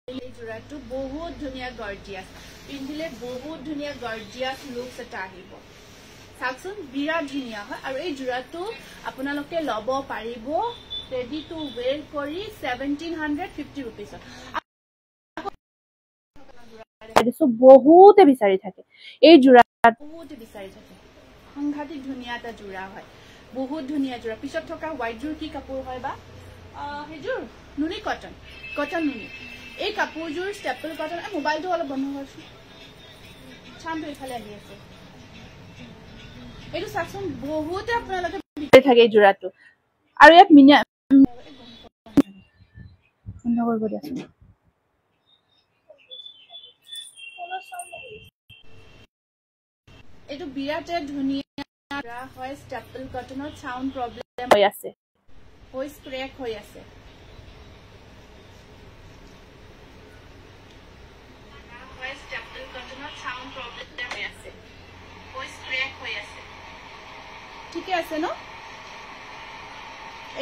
এই জোৰাটো বহুত ধুনিয়া গৰ্জিয়াস পিন্ধিলে বহুত ধুনিয়া গৰ্জিয়াস লুকস এটা আহিব চাকচোন বিৰাট ধুনিয়া হয় আৰু এই জোৰাটো আপোনালোকে ল'ব পাৰিব ready to wear কৰি 1750 rupees এদিছো বহুতে বিচাৰি থাকে এই জোৰাত বহুতে বিচাৰি থাকে সংঘাতিক ধুনিয়া এটা জোৰা হয় বহুত ধুনিয়া জোৰা পিছত থকা হোৱাইট জোৰ কি কাপোৰ হয় বা হেজুৰ নুনি কটন নুনি এই কাপোৰজোৰ ষ্টেপল কটন মোবাইলটো অলপ বন্ধ কৰছো চামটো ইফালে আহি আছে এইটো চাকচোন বহুতে আপোনালোকে বিচাৰি থাকে এই জোৰাটো আৰু ইয়াত মিনা বন্ধ কৰিব দিয়া এইটো বিৰাট ধুনিয়া হয় ষ্টেপল কটনৰ সাউন্ড প্ৰবলেম হৈ আছে ভয়েস ক্ৰ্যাক হৈ আছে ভয়েস ষ্টেপল কটনৰ সাউন্ড প্ৰবলেম হৈ আছে ভয়েস ক্র্যাক হৈ আছে ঠিক আছে ন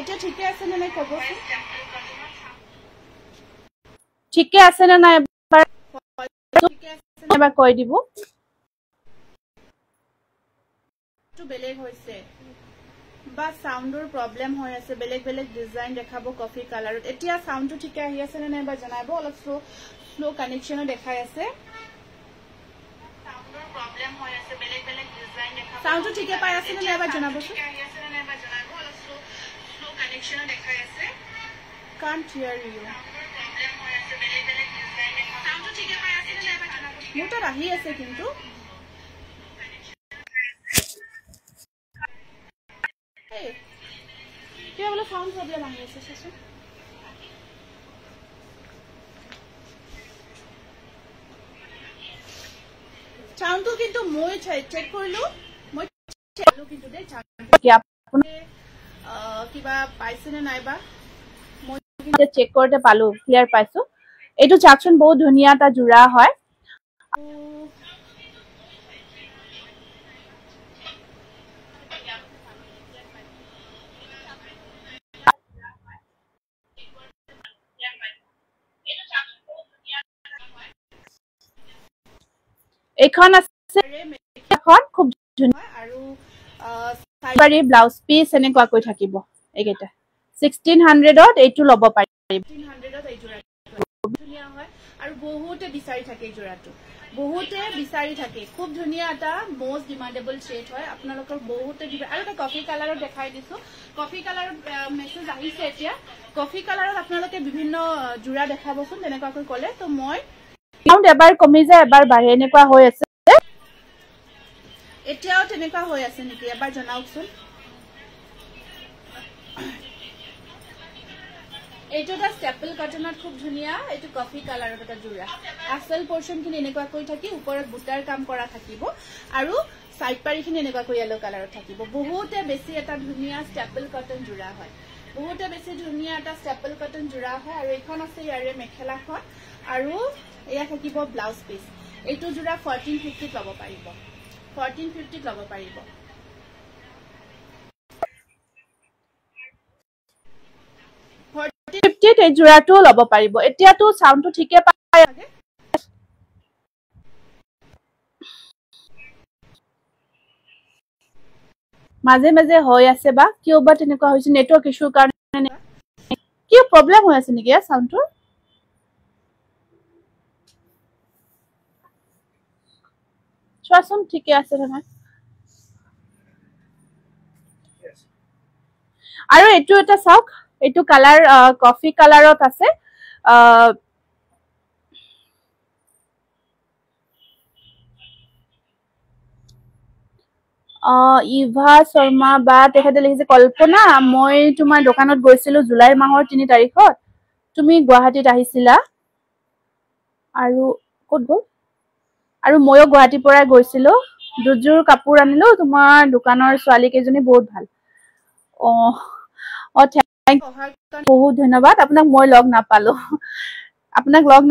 এটা ঠিক আছে না নাই কবচোন ঠিক আছে না নাই এবাৰ ঠিক আছে না এবাৰ কৈ দিব তো বেলেগ হৈছে বা সাউন্ডৰ প্ৰবলেম হৈ আছে বেলেগ ডিজাইন দেখাবো কফি কালাৰত এতিয়া সাউন্ডটো ঠিক আহি আছে না নাই বা জনাইবো অলপ স্লো কানেকশন দেখাই আছে সাউন্ডৰ প্ৰবলেম হৈ আছে বেলেগ ডিজাইন দেখাবো সাউন্ডটো ঠিক পাই আছে না নাই বা জনাবো ঠিক আহি আছে না নাই বা জনাইবো অলপ স্লো কানেকশন দেখাই আছে can't hear you প্ৰবলেম হৈ আছে বেলেগ ডিজাইন দেখাবো সাউন্ডটো ঠিক পাই আছে না নাই বা জনাবো মোটা আহি আছে কিন্তু क्या बोला साउंड प्रॉब्लम आ गया ससु साउंड तो किंतु মই চেক কৰিলো মই চালো কিন্তু দে কি আপুনি কিবা পাইছে না নাইবা মই কিন্তু চেক করতে পালো ক্লিয়ার পাইছো এটো চাকচোন বহুত ধুনিয়া তা জোৰা হয় এখন আছে এখন খুব ধুনিয়া আৰু সাইবাৰি ব্লাউজ পিস এনেকুৱা কৈ থাকিব এইকেটা 1600 ত এইটো লব পাৰি 1600 ত এই জোৰা ধুনিয়া হয় আৰু বহুতে বিচাৰি থাকে এই জোৰাটো বহুতে বিচাৰি থাকে খুব ধুনিয়া এটা মোস্ট ডিমান্ডেবল শেড হয় আপোনালোকৰ বহুতে আৰু এটা কফি কালাৰত দেখাই দিছো কফি কালাৰত মেসেজ আহিছে এতিয়া কফি কালাৰত আপোনালোকে বিভিন্ন জোৰা দেখাবচোন তেনেকুৱা কৈ ক'লে তো মই সাউন্ড এবাৰ কমি যায় এবাৰ বাঢ়ে এনেকুৱা হৈ আছে এতিয়াও তেনেকুৱা হৈ আছে নেকি এবাৰ জনাওকচোন এইটো এটা স্টেপল কটনত খুব ধুনিয়া এইটো কফি কালাৰত এটা জোৰা আসল পোৰশন খিনি এনেকুৱা কৈ থাকি ওপৰত বুটাৰ কাম কৰা থাকিব আৰু সাইড পাৰি খিনি এনেকুৱা কৈ yellow কালাৰত থাকিব বহুতে বেছি এটা ধুনিয়া স্টেপল কটন জোৰা হয় বহুতে বেছি ধুনিয়া এটা স্টেপল কটন জোৰা হয় আৰু এখন আছে ইয়াৰে মেখেলাখন আৰু এয়া থাকিব ব্লাউজ পিস এইটো জোৰা 1450 লব পাৰিব 1450 লব পাৰিব 1450 এই জোৰাটো লব পাৰিব এতিয়াটো সাউন্ডটো ঠিকে পায় আগে মাঝে মাঝে হৈ আছে বা কিয় বা তেনেকুৱা হৈছে নেটৱৰ্ক ইস্যুৰ কাৰণে কি প্ৰবলেম হৈ আছে নেকি সাউন্ডটো চোৱাচোন ঠিকে আছে নহয় আৰু এটো এটা চাওক এটো কালাৰ কফি কালাৰত আছে ইভা শৰ্মা বা তেখেতে লিখিছে কল্পনা মই তোমাৰ দোকানত গৈছিলো জুলাই মাহৰ 3 তাৰিখত তুমি গুৱাহাটীত আহিছিলা আৰু ক'ত গ'ল আৰু ময়ো গুৱাহাটীৰ পৰা গৈছিলো দুজোৰ কাপোৰ আনিলো তোমাৰ দোকানৰ ছোৱালী কেজনী বহুত ভাল বহুত ধন্যবাদ আপোনাক মই লগ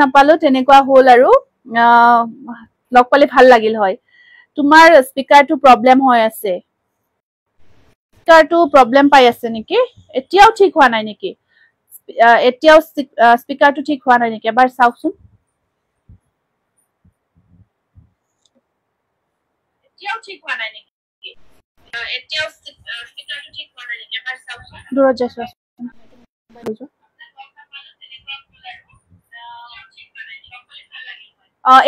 নাপালো তেনেকুৱা হ'ল আৰু লগ পালে ভাল লাগিল হয় তোমাৰ স্পিকাৰটো প্ৰবলেম হৈ আছে স্পিকাৰটো প্ৰবলেম পাই আছে নেকি এতিয়াও ঠিক হোৱা নাই নেকি এতিয়াও স্পিকাৰটো ঠিক হোৱা নাই নেকি এবাৰ চাওকচোন এতিয়াও ঠিক হোৱা নাই নেকি এতিয়াও স্পিকাৰটো ঠিক হোৱা নাই নেকি এবাৰ চাওকচোন দূৰত যাইছো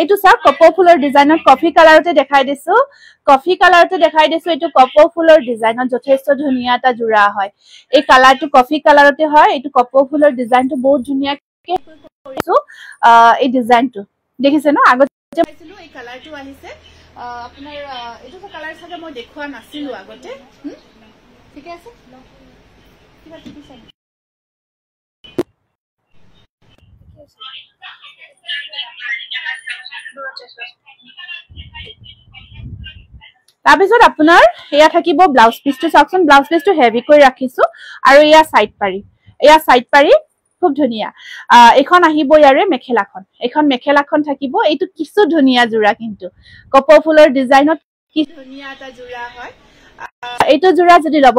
এইটো চাওক কপৌ ফুলৰ ডিজাইনত কফি কালাৰতে দেখাই দিছো এইটো কপৌ ফুলৰ ডিজাইনত যথেষ্ট ধুনিয়া এটা জোৰা হয় এই কালাৰটো কফি কালাৰতে হয় এইটো কপৌ ফুলৰ ডিজাইনটো বহুত ধুনিয়াকে কৰিছো এই ডিজাইনটো দেখিছে ন আগতে পাইছিলো এই কালাৰটো আহিছে আপোনাৰ এইটো কালাৰ সাথে মই দেখুৱা নাছিলো আগতে ঠিক আছে কিবা ঠিক আছে তাৰপিছত আপোনাৰ এয়া থাকিব ব্লাউজ পিসটো চাওকচোন ব্লাউজ পিসটো হেভি কৰি ৰাখিছো আৰু এয়া সাইড পাৰি খুব ধুনিয়া এখন আহিব ইয়াৰে মেখেলাখন থাকিব এইটো কিছু ধুনিয়া জোৰা কিন্তু কপৌ ফুলৰ ডিজাইনত কি ধুনিয়া এটা জোৰা হয় এইটো জোৰা যদি লব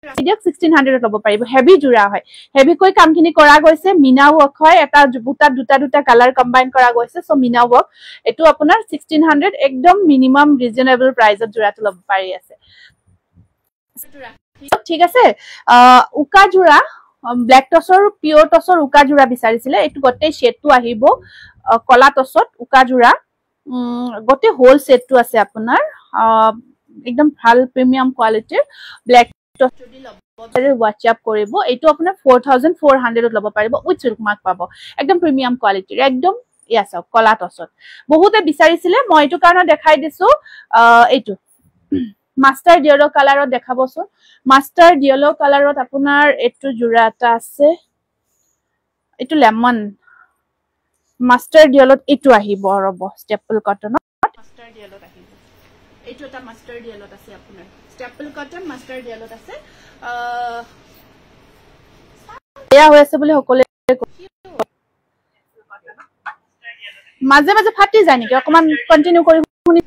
1600 লব পাৰিব হেভি জোৰা হয় হেভি কৈ কামখিনি কৰা গৈছে মিনা ওয়াৰ্ক হয় এটা দুটা কালাৰ কম্বাইন কৰা গৈছে সো মিনা ওয়াৰ্ক এটো আপোনাৰ 1600 একদম মিনিমাম ৰিজনেবল প্ৰাইসত জোৰাটো লব পাৰি আছে ঠিক আছে উকা জোৰা ব্ল্যাক টছৰ পিওৰ টছৰ উকা জোৰা বিচাৰিছিলে এটো গটে শেডটো আহিব কলা টছত উকা জোৰা গটে হোল সেটটো আছে আপোনাৰ একদম ভাল প্ৰিমিয়াম কোৱালিটিৰ ব্ল্যাক টছ যদি লব WhatsApp কৰিব এটো আপোনাৰ 4400 লব পাৰিব উইথ সিল্ক মাৰ্ক পাব একদম প্ৰিমিয়াম কোৱালিটিৰ একদম ইয়াছ কলা টছত বহুতে বিচাৰিছিলে মই এটো কাৰণ দেখাই দিছো এটো মাষ্টাৰ ইয়েলো কালাৰত দেখাবছো মাষ্টাৰ ইয়েলো কালাৰত আপোনাৰ এটো জোৰা এটা আছে এটো লেমন মাষ্টাৰ ইয়েলোত এটো আহিব ৰব স্টেপল কটনত মাষ্টাৰ ইয়েলোত আহিব এটো এটা মাষ্টাৰ ইয়েলোত আছে আপোনাৰ স্টেপল কটন মাষ্টাৰ ইয়েলোত আছে এয়া হৈ আছে বুলি সকলে মাঝে মাঝে ফাটি যায় নেকি অকমান কন্টিনিউ কৰি শুনি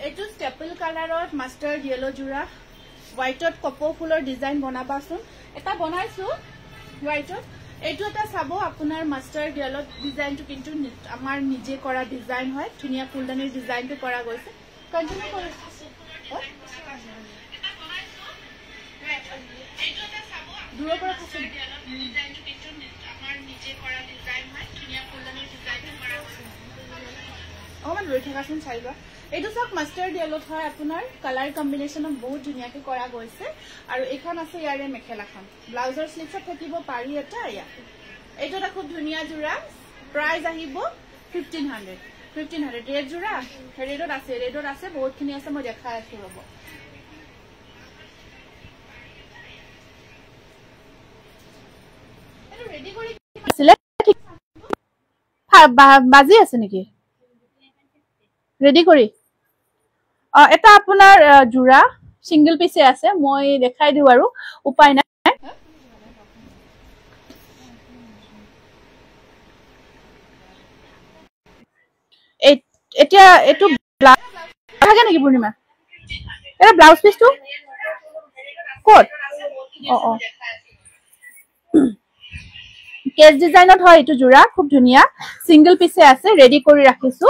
এটো স্টেপল কালাৰত মাষ্টাৰ ইয়েলো জোৰা হোৱাইটত কপৌ ফুলৰ ডিজাইন বনাবাচোন এটা বনাইছো হোৱাইটত এইটো এটা চাব আপোনাৰ মাষ্টাৰ ইয়েলোত ডিজাইনটো কিন্তু আমাৰ নিজে কৰা ডিজাইন হয় ধুনিয়া ফুলদানিৰ ডিজাইনটো কৰা গৈছে কন্টিনিউ কৰি দূৰৰ পৰা চাব ডিজাইনটো কিন্তু আমাৰ নিজে কৰা ডিজাইন হয় ধুনিয়া ফুলদানিৰ ডিজাইনটো কৰা গৈছে অকমান ৰৈ থাকাচোন চাইবা এইটো সব মাষ্টাৰ ইয়েলোত হয় আপোনাৰ কালাৰ কম্বিনেশনত বহুত ধুনিয়াকে কৰা গৈছে আৰু এখন আছে ইয়াৰে মেখেলাখন ব্লাউজৰ স্লিভছত থাকিব পাৰি এটা ইয়া এইটো এটা খুব ধুনিয়া জোৰা প্ৰাইস আহিব 1500 ৰেড জোৰা ৰেডত আছে বহুতখিনি আছে মই দেখাই আছো ৰব বাজি আছে নেকি ৰেডি কৰি এটা আপোনাৰ জোৰা সিঙ্গল পিছে আছে মই দেখাই দিও আৰু উপায় নাই এতিয়া এটো থাকে নেকি পূৰ্ণিমা এটা ব্লাউজ পিসটো কোট কেস ডিজাইনত হয় এটো জোৰা খুব ধুনিয়া সিঙ্গল পিছে আছে ৰেডি কৰি ৰাখিছো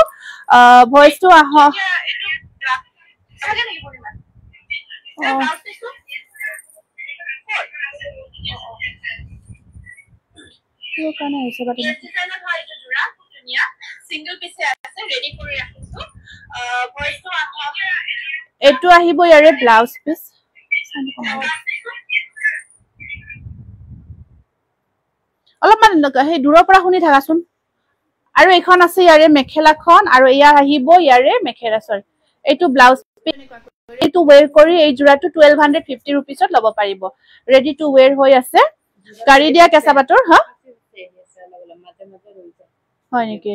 ভয়েসটো আহ এটো থাকে নেকি পূৰ্ণিমা ব্লাউজ পিসটো यो কানে হৈছে বাট ডিজাইনত হয় এটো জোৰা খুব ধুনিয়া সিঙ্গল পিছে আছে ৰেডি কৰি ৰাখিছো ভয়েসটো আহ এটো আহিব ইয়াৰে ব্লাউজ পিস অলপমান হে দূৰৰ পৰা শুনি থাকাচোন আৰু এখন আছে ইয়াৰে মেখেলাখন আৰু ইয়াৰ আহিব ইয়াৰে মেখেলা সৰি এটো ব্লাউজ পিস এটো ওয়্যাৰ কৰি এই জোৰাটো 1250 रुपीसত লব পাৰিব ৰেডি টু ওয়্যাৰ হৈ আছে গাড়ী দিয়া কেঁচাবাটৰ হা হয় নেকি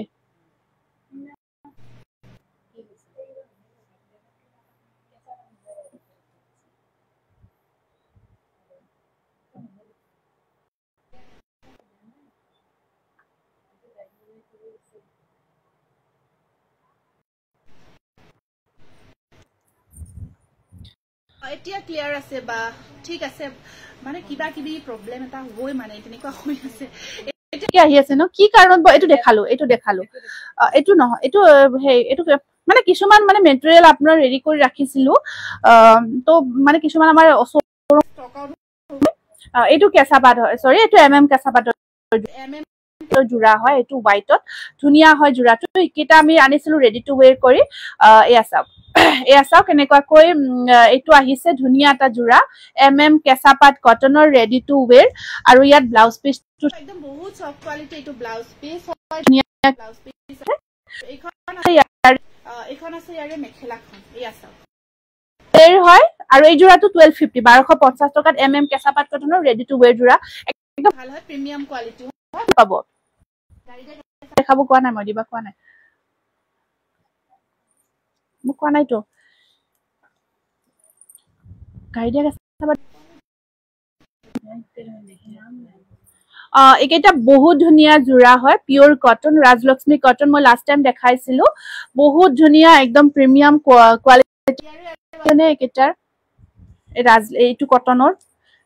এতিয়া ক্লিয়াৰ আছে বা ঠিক আছে মানে কিবা কিবি প্ৰবলেম এটা হৈ মানে তেনেকুৱা হৈ আছে এতিয়া আহি আছে ন কি কাৰণত এটো দেখালো এটো নহয় এটো হে এটো মানে কিছুমান মানে মেটেৰিয়েল আপোনাৰ ৰেডি কৰি ৰাখিছিলো তো মানে কিছুমান আমাৰ এটো কেঁচাপাত হয় সৰি এটো কেঁচাপাত জোৰা হয় এটো হোৱাইটত ধুনিয়া হয় জোৰাটো কিটা আমি আনিছিলো ৰেডি টু ওয়্যাৰ কৰি এয়া চাও কেনেকুৱা কৈ এটো আহিছে ধুনিয়া এটা জোৰা কেঁচাপাত কটনৰ ৰেডি টু ওয়্যাৰ আৰু ইয়াত ব্লাউজ পিস একদম বহুত সফট কোৱালিটি এটো ব্লাউজ পিস হয় ধুনিয়া ব্লাউজ পিস এইখন আছে ইয়াৰে মেখেলাখন এয়া চাও এৰ হয় আৰু এই জোৰাটো 1250 টকাত কেঁচাপাত কটনৰ ৰেডি টু ওয়্যাৰ জোৰা একদম ভাল হয় প্ৰিমিয়াম কোৱালিটি পাব দেখাব কোৱা নাই মই দিবা কোৱা নাই মোক কোৱা নাই তো গাড়ী দিয়া একেটা বহুত ধুনিয়া জোৰা হয় পিওর কটন রাজলক্ষ্মী কটন মই লাস্ট টাইম দেখাইছিলো বহুত ধুনিয়া একদম প্রিমিয়াম কোয়ালিটি মানে একেটাৰ এইটো কটনৰ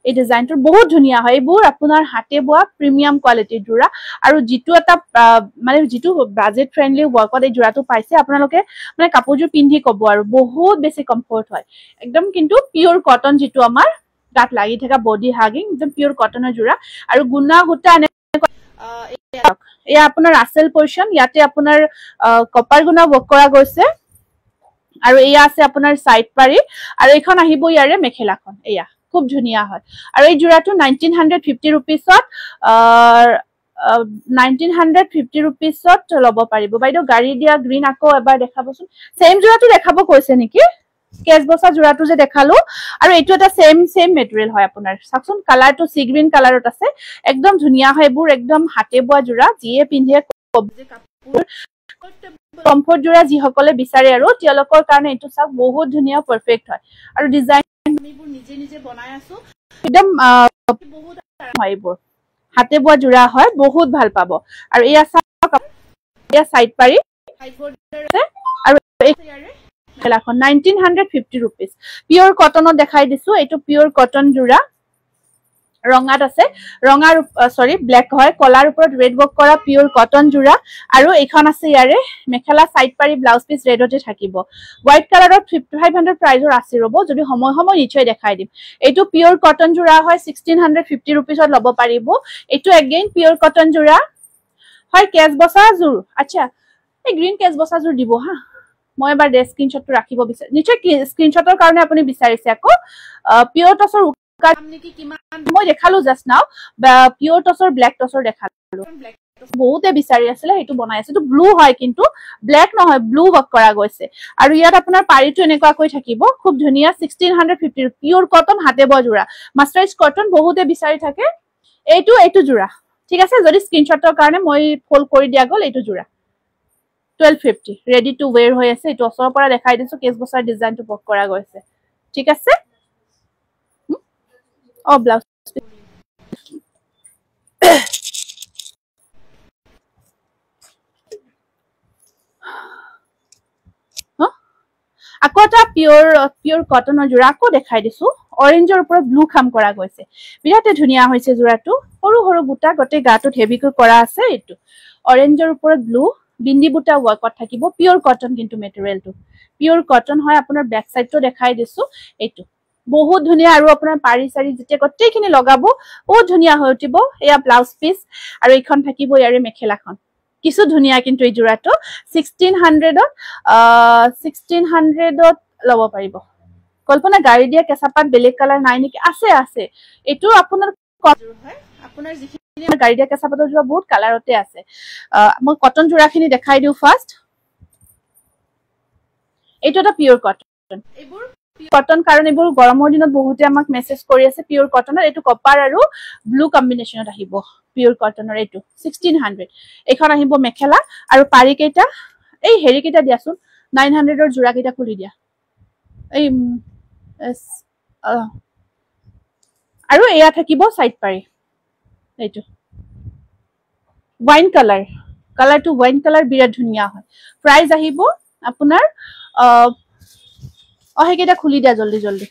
এই ডিজাইনটো বহুত ধুনিয়া হয় এইবোৰ আপোনাৰ হাতে বোৱা প্ৰিমিয়াম কোয়ালিটিৰ জোৰা আৰু যেটো এটা মানে যেটো বাজেট ফ্ৰেন্ডলি ওয়াৰ্কত এই জোৰাটো পাইছে আপোনালোকে মানে কাপোৰজোৰ পিন্ধি কব আৰু বহুত বেছি কমফৰ্ট হয় একদম কিন্তু পিওৰ কটন যেটো আমাৰ গাত লাগি থকা বডি হাগিং একদম পিওৰ কটনৰ জোৰা আৰু গুনা গুটা এয়া আপোনাৰ আসল পজিশন ইয়াতে আপোনাৰ কপাৰ গুনা ওয়াৰ্ক কৰা গৈছে আৰু এয়া আছে আপোনাৰ সাইড পাৰি আৰু এখন আহিব ইয়াৰে মেখেলাখন এয়া খুব ধুনিয়া হয় আৰু এই জোৰাটো 1950 रुपीसত 1950 रुपीसত লব পাৰিব বাইদেউ গাড়ী দিয়া গ্ৰীন আকৌ এবাৰ দেখাবচোন সেম জোৰাটো দেখাব কৈছে নেকি কেস বসা জোৰাটো যে দেখালো আৰু এটো এটা সেম মেটেৰিয়েল হয় আপোনাৰ সাকচোন কালাৰটো সি গ্ৰীন কালাৰত আছে একদম ধুনিয়া হয় বুৰ একদম হাতে বোৱা জোৰা যিয়ে পিন্ধে কাপোৰ কমফৰ্ট জোৰা যি সকলে বিচাৰে আৰু তেওঁলোকৰ কাৰণে এটো সব বহুত ধুনিয়া পাৰফেক্ট হয় আৰু ডিজাইন আমিবোৰ নিজে বনাই আছো একদম বহুত হয় বুৰ হাতে বোৱা জোৰা হয় বহুত ভাল পাব আৰু এয়া সাইড পাৰি আৰু মেখেলাখন 1950 रुपीस পিওৰ কটনত দেখাই দিছো এটো পিওৰ কটন জোৰা ৰঙাত আছে ৰঙাৰ সৰি ব্ল্যাক হয় কলাৰ ওপৰত ৰেড ওয়াৰ্ক কৰা পিওৰ কটন জোৰা আৰু এইখন আছে ইয়াৰে মেখেলা সাইড পাৰি ব্লাউজ পিস ৰেডতে থাকিব হোৱাইট কালাৰত 5500 প্ৰাইজৰ আছে ৰব যদি সময় নিশ্চয় দেখাই দিম এটো পিওৰ কটন জোৰা হয় 1650 रुपीसত লব পাৰিব এটো এগেইন পিওৰ কটন জোৰা হয় কেস বসা জোৰ আচ্ছা এই গ্ৰীন কেস বসা জোৰ দিব হা মই এবাৰ স্ক্ৰিনশটটো ৰাখিব বিচাৰ নিশ্চয় স্ক্ৰিনশটৰ কাৰণে আপুনি বিচাৰিছে আকৌ পিওৰ টসৰ নেকি কিমান মই দেখালো জাস্ট নাও পিওৰ টসৰ ব্ল্যাক টসৰ দেখালো বহুতে বিচাৰি আছিল হেতু বনাই আছে তো ব্লু হয় কিন্তু ব্ল্যাক নহয় ব্লু ওয়ার্ক কৰা গৈছে আৰু ইয়াত আপোনাৰ পাৰিটো এনেকুৱা কৈ থাকিব খুব ধুনিয়া 1650 পিওৰ কটন হাতে বোৱা জোৰা মাস্টাৰাইজ কটন বহুতে বিচাৰি থাকে এইটো জোৰা ঠিক আছে যদি স্ক্ৰিনশ্বটৰ কাৰণে মই ফোল্ড কৰি দিয়া গল এইটো জোৰা 1250 ৰেডি টু ওয়্যাৰ হৈ আছে এইটো ওচৰৰ পৰা দেখাই দিছো কেছ বছৰ ডিজাইনটো পক কৰা গৈছে ঠিক আছে ও ব্লাউজ আকৌ এটা পিওৰ কটনৰ জোৰা আকৌ দেখাই দিছো অৰেঞ্জৰ ওপৰত ব্লু খাম কৰা গৈছে বিৰাট ধুনীয়া হৈছে জোৰাটো সৰু সৰু বুটা গটে গাটোত হেভিকৈ কৰা আছে এইটো অৰেঞ্জৰ ওপৰত ব্লু বিন্দি বুটা ওয়াৰ্কত থাকিব পিওৰ কটন কিন্তু মেটেৰিয়েলটো পিওৰ কটন হয় আপোনাৰ ব্যাক সাইডটো দেখাই দিছো এইটো বহুত ধুনীয়া আৰু আপোনাৰ পাৰি সাৰি যেতিয়া গটেইখিনি লগাব বহুত ধুনীয়া হৈ উঠিব এয়া ব্লাউজ পিস আৰু এইখন থাকিব ইয়াৰে মেখেলাখন কিছু ধুনীয়া কিন্তু এই জোৰাটো 1600 ত লব পাৰিব কল্পনা গাড়ী দিয়া কেঁচাপাত বেলেগ কালাৰ নাই নেকি আছে আছে এটো আপোনাৰ কটন হয় আপোনাৰ যিখিনি গাড়ী দিয়া কেঁচাপাতৰ জোৰা বহুত কালাৰতে আছে মই কটন জোৰাখিনি দেখাই দিও ফাৰ্স্ট এইটো এটা পিওৰ কটন এইবোৰ কটন কাৰণ এইবোৰ গৰমৰ দিনত বহুতে আমাক মেসেজ কৰি আছে পিওৰ কটনৰ এটো কপাৰ আৰু ব্লু কম্বিনেশনত আহিব পিওৰ কটনৰ এটো 1600 এখন আহিব মেখেলা আৰু পাৰি কেইটা এই হেৰি কেইটা দিয়াছোন 900 ৰ জোৰা কেইটা খুলি দিয়া এই আৰু এয়া থাকিব সাইড পাৰি এইটো ওয়াইন কালাৰটো ওয়াইন কালাৰ বিৰাট ধুনীয়া হয় প্ৰাইস আহিব আপোনাৰ হেকেইটা খুলি দিয়া জলদি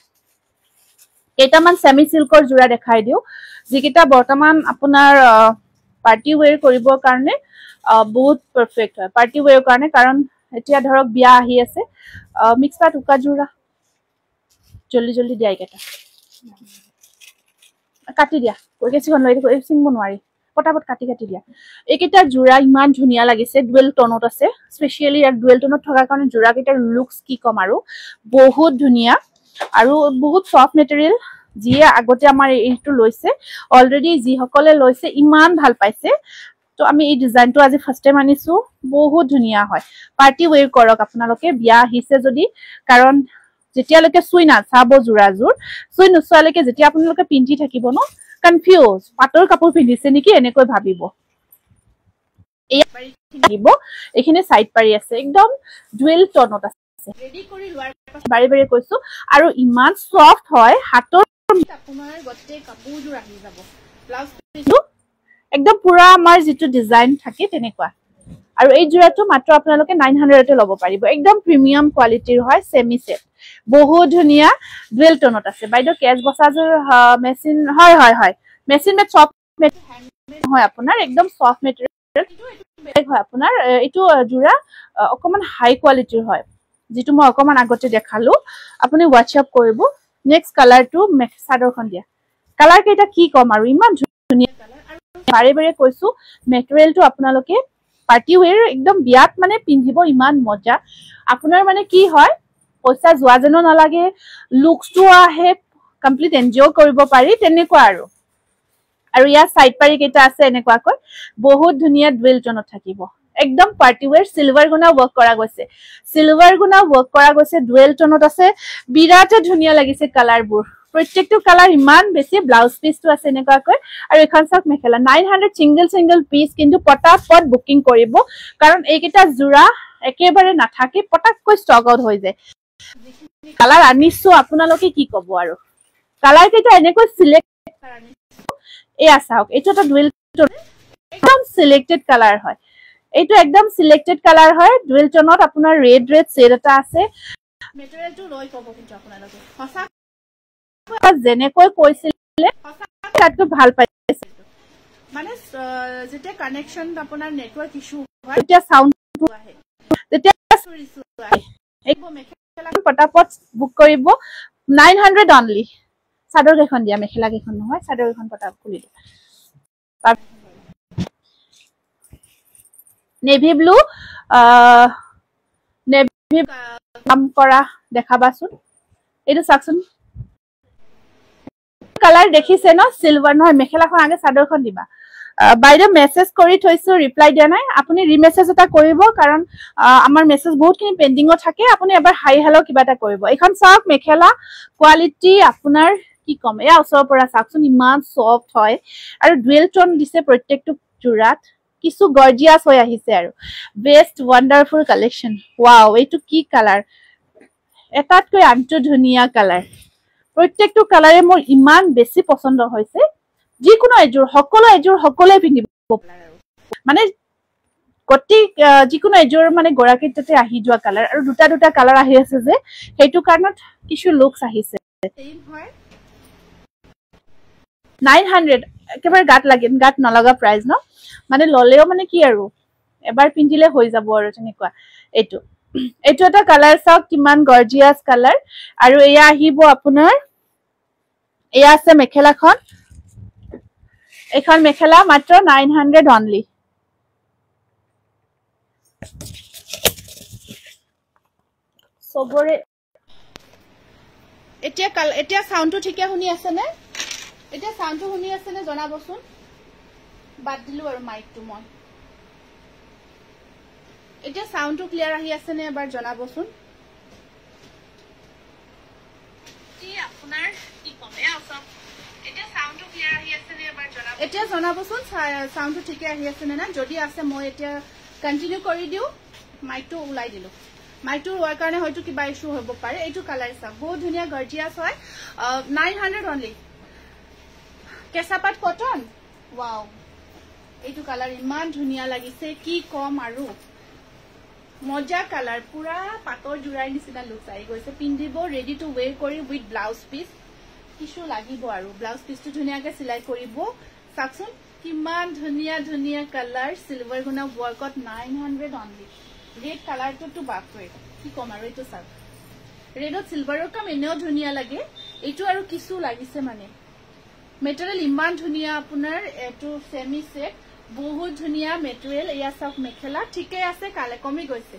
কেইটামান সেমি সিল্কৰ জোৰা দেখাই দিও যিকেইটা বৰ্তমান আপোনাৰ পাৰ্টি ওয়্যাৰ কৰিবৰ কাৰণে বহুত পাৰফেক্ট হয় পাৰ্টি ওয়্যাৰ কাৰণে কাৰণ এতিয়া ধৰক বিয়া আহি আছে মিক্স পাট উকা জোৰা জলদি দিয়া কেটা কাটি দিয়া কেছিখন লৈ সিংব নোৱাৰি পটাপট কাটি দিয়া এইকেইটা জোৰা ইমান ধুনীয়া লাগিছে ডুৱেল টোনত আছে স্পেশালি ইয়াৰ ডুৱেল টোনত থকাৰ কাৰণে জোৰা কেইটাৰ লুকস কি কম আৰু বহুত ধুনীয়া আৰু বহুত সফট মেটেৰিয়েল যিয়ে আগতে আমাৰ এইটো লৈছে অলৰেডি যি সকলে লৈছে ইমান ভাল পাইছে তো আমি এই ডিজাইনটো আজি ফাৰ্স্ট টাইম আনিছো বহুত ধুনীয়া হয় পাৰ্টি ওয়্যাৰ কৰক আপোনালোকে বিয়া আহিছে যদি কাৰণ যেতিয়ালৈকে সুই না চাব জোৰাজোৰ সুই নচোৱালৈকে যেতিয়া আপোনালোকে পিন্ধি থাকিব ন কনফিউজ পাটৰ কাপোৰ পিন্ধিছে নেকি এনেকৈ ভাবিব এই পাৰি থাকিব এখানে সাইড পাৰি আছে একদম ডুৱেল টোনত আছে ৰেডি কৰি লোৱাৰ পাছত বাৰে কৈছো আৰু ইমান সফট হয় হাতৰ আপোনাৰ গটে কাপোৰজোৰ আহি যাব ব্লাউজ পিছটো একদম পুৰা আমাৰ যেটো ডিজাইন থাকে তেনেকুৱা আৰু এই জোৰাটো মাত্ৰ আপোনালোকে 900 তে ল'ব পাৰিব একদম প্ৰিমিয়াম কোৱালিটিৰ হয় সেমি সেট বহুত ধুনীয়া ডুৱেল টোনত আছে বাইদেউ কেজ বসাজৰ মেচিন হয় মেচিন মে সফট হ্যান্ডমেড হয় আপোনাৰ একদম সফট মেটেৰিয়েল এইটো হয় আপোনাৰ এইটো জোৰা অকমান হাই কোৱালিটিৰ হয় যেটো মই অকমান আগতে দেখালো আপুনি WhatsApp কৰিব নেক্সট কালাৰটো চাদৰখন দিয়া কালাৰ কেইটা কি কম আৰু ইমান ধুনীয়া কালাৰ আৰু বাৰে কৈছো মেটেৰিয়েলটো আপোনালোকে পাৰ্টি ওয়্যাৰ একদম বিয়াত মানে পিন্ধিব ইমান মজা আপোনাৰ মানে কি হয় পইচা যোৱা যেন নালাগে লুকসটো আহে কমপ্লিট এনজয় কৰিব পাৰি তেনেকুৱা আৰু ইয়াৰ সাইড পাৰি কেইটা আছে এনেকুৱাকৈ বহুত ধুনীয়া ডুৱেল টোনত থাকিব একদম পাৰ্টি ওয়্যাৰ সিলভাৰ গুনা ওয়াৰ্ক কৰা গৈছে ডুৱেল টোনত আছে বিৰাট ধুনীয়া লাগিছে কালাৰবোৰ প্ৰত্যেকটো কালাৰ ইমান বেছি ব্লাউজ পিসটো আছে এনেকুৱাকৈ আৰু এখন সক মেখেলা 900 সিঙ্গেল পিস কিন্তু পটাপট বুকিং কৰিব কাৰণ এইকেইটা জোৰা একেবাৰে নাথাকে পটাককৈ ষ্টক আউট হৈ যায় কালাৰ আনিছো আপোনালোকে কি কব আৰু কালাৰ কেইটা এনেকৈ সিলেক্ট এয়া চাওক এইটো এটা ডুৱেল একদম সিলেক্টেড কালাৰ হয় এইটো একদম সিলেক্টেড কালাৰ হয় ডুৱেল টোনত আপোনাৰ ৰেড শেড এটা আছে মেটেৰিয়েলটো লৈ কব কিন্তু আপোনালোকে সঁচা যেনেকৈ কৈছিলে সঁচাকৈ ভাল পাইছে মানে যেতিয়া কানেকশন আপোনাৰ নেটৱৰ্ক ইস্যু হয় তেতিয়া সাউন্ডটো আহে তেতিয়া ইস্যু আহে এইবোৰ মেখেলা পটাপট বুক কৰিব 900 অনলি চাদৰ কেখন দিয়া মেখেলা কেখন নহয় চাদৰ কেখন পটাপট খুলি দিয়া নেভি ব্লু কাম কৰা দেখাবাচোন এইটো চাকচোন কালাৰ দেখিছে ন সিলভাৰ নহয় মেখেলাখন আগে চাদৰখন দিবা বাইদেউ মেসেজ কৰি থৈছো ৰিপ্লাই দিয়া নাই আপুনি ৰিমেসেজ এটা কৰিব কাৰণ আমাৰ মেসেজ বহুতখিনি পেন্ডিংত থাকে আপুনি এবাৰ হাই হেলো কিবা এটা কৰিব এখন চাওক মেখেলা কোৱালিটি আপোনাৰ কি কম এয়া ওচৰৰ পৰা চাওকচোন ইমান সফট হয় আৰু ডুৱেল টোন দিছে প্ৰত্যেকটো জোৰাত কিছু গৰ্জিয়াস হৈ আহিছে আৰু বেষ্ট ওয়ান্ডাৰফুল কালেকশন ওয়াও এইটো কি কালাৰ এটাতকৈ আনটো ধুনীয়া কালাৰ প্ৰত্যেকটো কালাৰে মোৰ ইমান বেছি পছন্দ হৈছে যিকোনো এজোৰ সকলোৱে পিন্ধিব মানে গতি যিকোনো এজোৰ মানে গৰাকীত তাতে আহি যোৱা কালাৰ আৰু দুটা কালাৰ আহি আছে যে সেইটো কাৰণত কিছু লুকস আহিছে সেম হয় 900 একেবাৰে গাত নলগা প্ৰাইস ন মানে ললেও মানে কি আৰু এবাৰ পিন্ধিলে হৈ যাব আৰু তেনেকুৱা এইটো এটা কালাৰ চাওক কিমান গৰ্জিয়াস কালাৰ আৰু এয়া আহিব আপোনাৰ এয়া আছে মেখেলাখন এখন মেখেলা মাত্ৰ 900 অনলি সবৰে এতিয়া সাউন্ডটো ঠিকে শুনি আছে নে এতিয়া সাউন্ডটো শুনি আছে নে জনাবচোন বাদ দিলো আৰু মাইকটো মই এতিয়া সাউন্ডটো ক্লিয়াৰ আহি আছে নে এবাৰ জনাবচোন কি আপোনাৰ কি কমে আছে এতিয়া সাউন্ডটো ক্লিয়াৰ আহি আছে নে এবাৰ জনাব এতিয়া জনাবচোন সাউন্ডটো ঠিকে আহি আছে নে না যদি আছে মই এতিয়া কন্টিনিউ কৰি দিও মাইকটো উলাই দিলো মাইকটো হোৱাৰ কাৰণে হয়তো কিবা ইস্যু হ'ব পাৰে এইটো কালাৰ চাওক বহুত ধুনীয়া গৰ্জিয়াস হয় 900 অনলি কেঁচাপাত কটন ওয়াও এইটো কালাৰ ইমান ধুনীয়া লাগিছে কি কম আৰু মজা কালাৰ পুৰা পাতৰ জুৰাৰ নিচিনা লুক আহি গৈছে পিন্ধিব ৰেডি টু ওয়্যাৰ কৰি উইথ ব্লাউজ পিস কিছু লাগিব আৰু ব্লাউজ পিসটো ধুনীয়াকে সিলাই কৰিব চাকচোন কিমান ধুনীয়া কালাৰ সিলভাৰ গুনা ওয়াৰ্কত 900 অনলি ৰেড কালাৰটো তো বাপৰে কি কম আৰু এইটো চাওক ৰেডত সিলভাৰৰ কাম এনেও ধুনীয়া লাগে এইটো আৰু কিছু লাগিছে মানে মেটেৰিয়েল ইমান ধুনীয়া আপোনাৰ এটো সেমি সেট বহুত ধুনীয়া মেটেৰিয়েল এয়া চাওক মেখেলা ঠিকে আছে কালে কমি গৈছে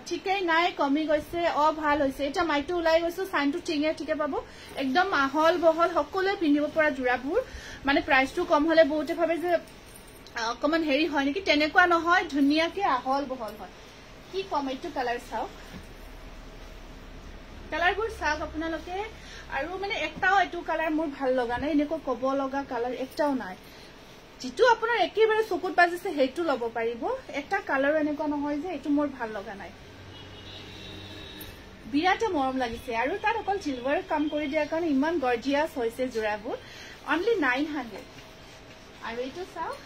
ঠিকে নাই কমি গৈছে ভাল হৈছে এটা মাইকটো উলাই গৈছো সাইনটো ঠিকে পাব একদম আহল বহল সকলোৱে পিন্ধিব পৰা জোৰাবোৰ মানে প্ৰাইসটো কম হলে বহুতে ভাবে যে অকমান হেৰি হয় নেকি তেনেকুৱা নহয় ধুনীয়াকে আহল বহল হয় কি কম এইটো কালাৰ চাওক কালাৰবোৰ চাওক আপোনালোকে আৰু মানে একটাও এইটো কালাৰ মোৰ ভাল লগা নাই এনেকৈ কব লগা কালাৰ একটাও নাই যেটো আপোনাৰ একেবাৰে চকুত বাজিছে হেইটো লব পাৰিব এটা কালাৰ এনেকুৱা নহয় যে এইটো মোৰ ভাল লগা নাই বিৰাট মৰম লাগিছে আৰু তাৰ অকল সিলভাৰ কাম কৰি দিয়াৰ কাৰণে ইমান গৰ্জিয়াস হৈছে জোৰাবোৰ অনলি 900 আৰু এইটো চাওক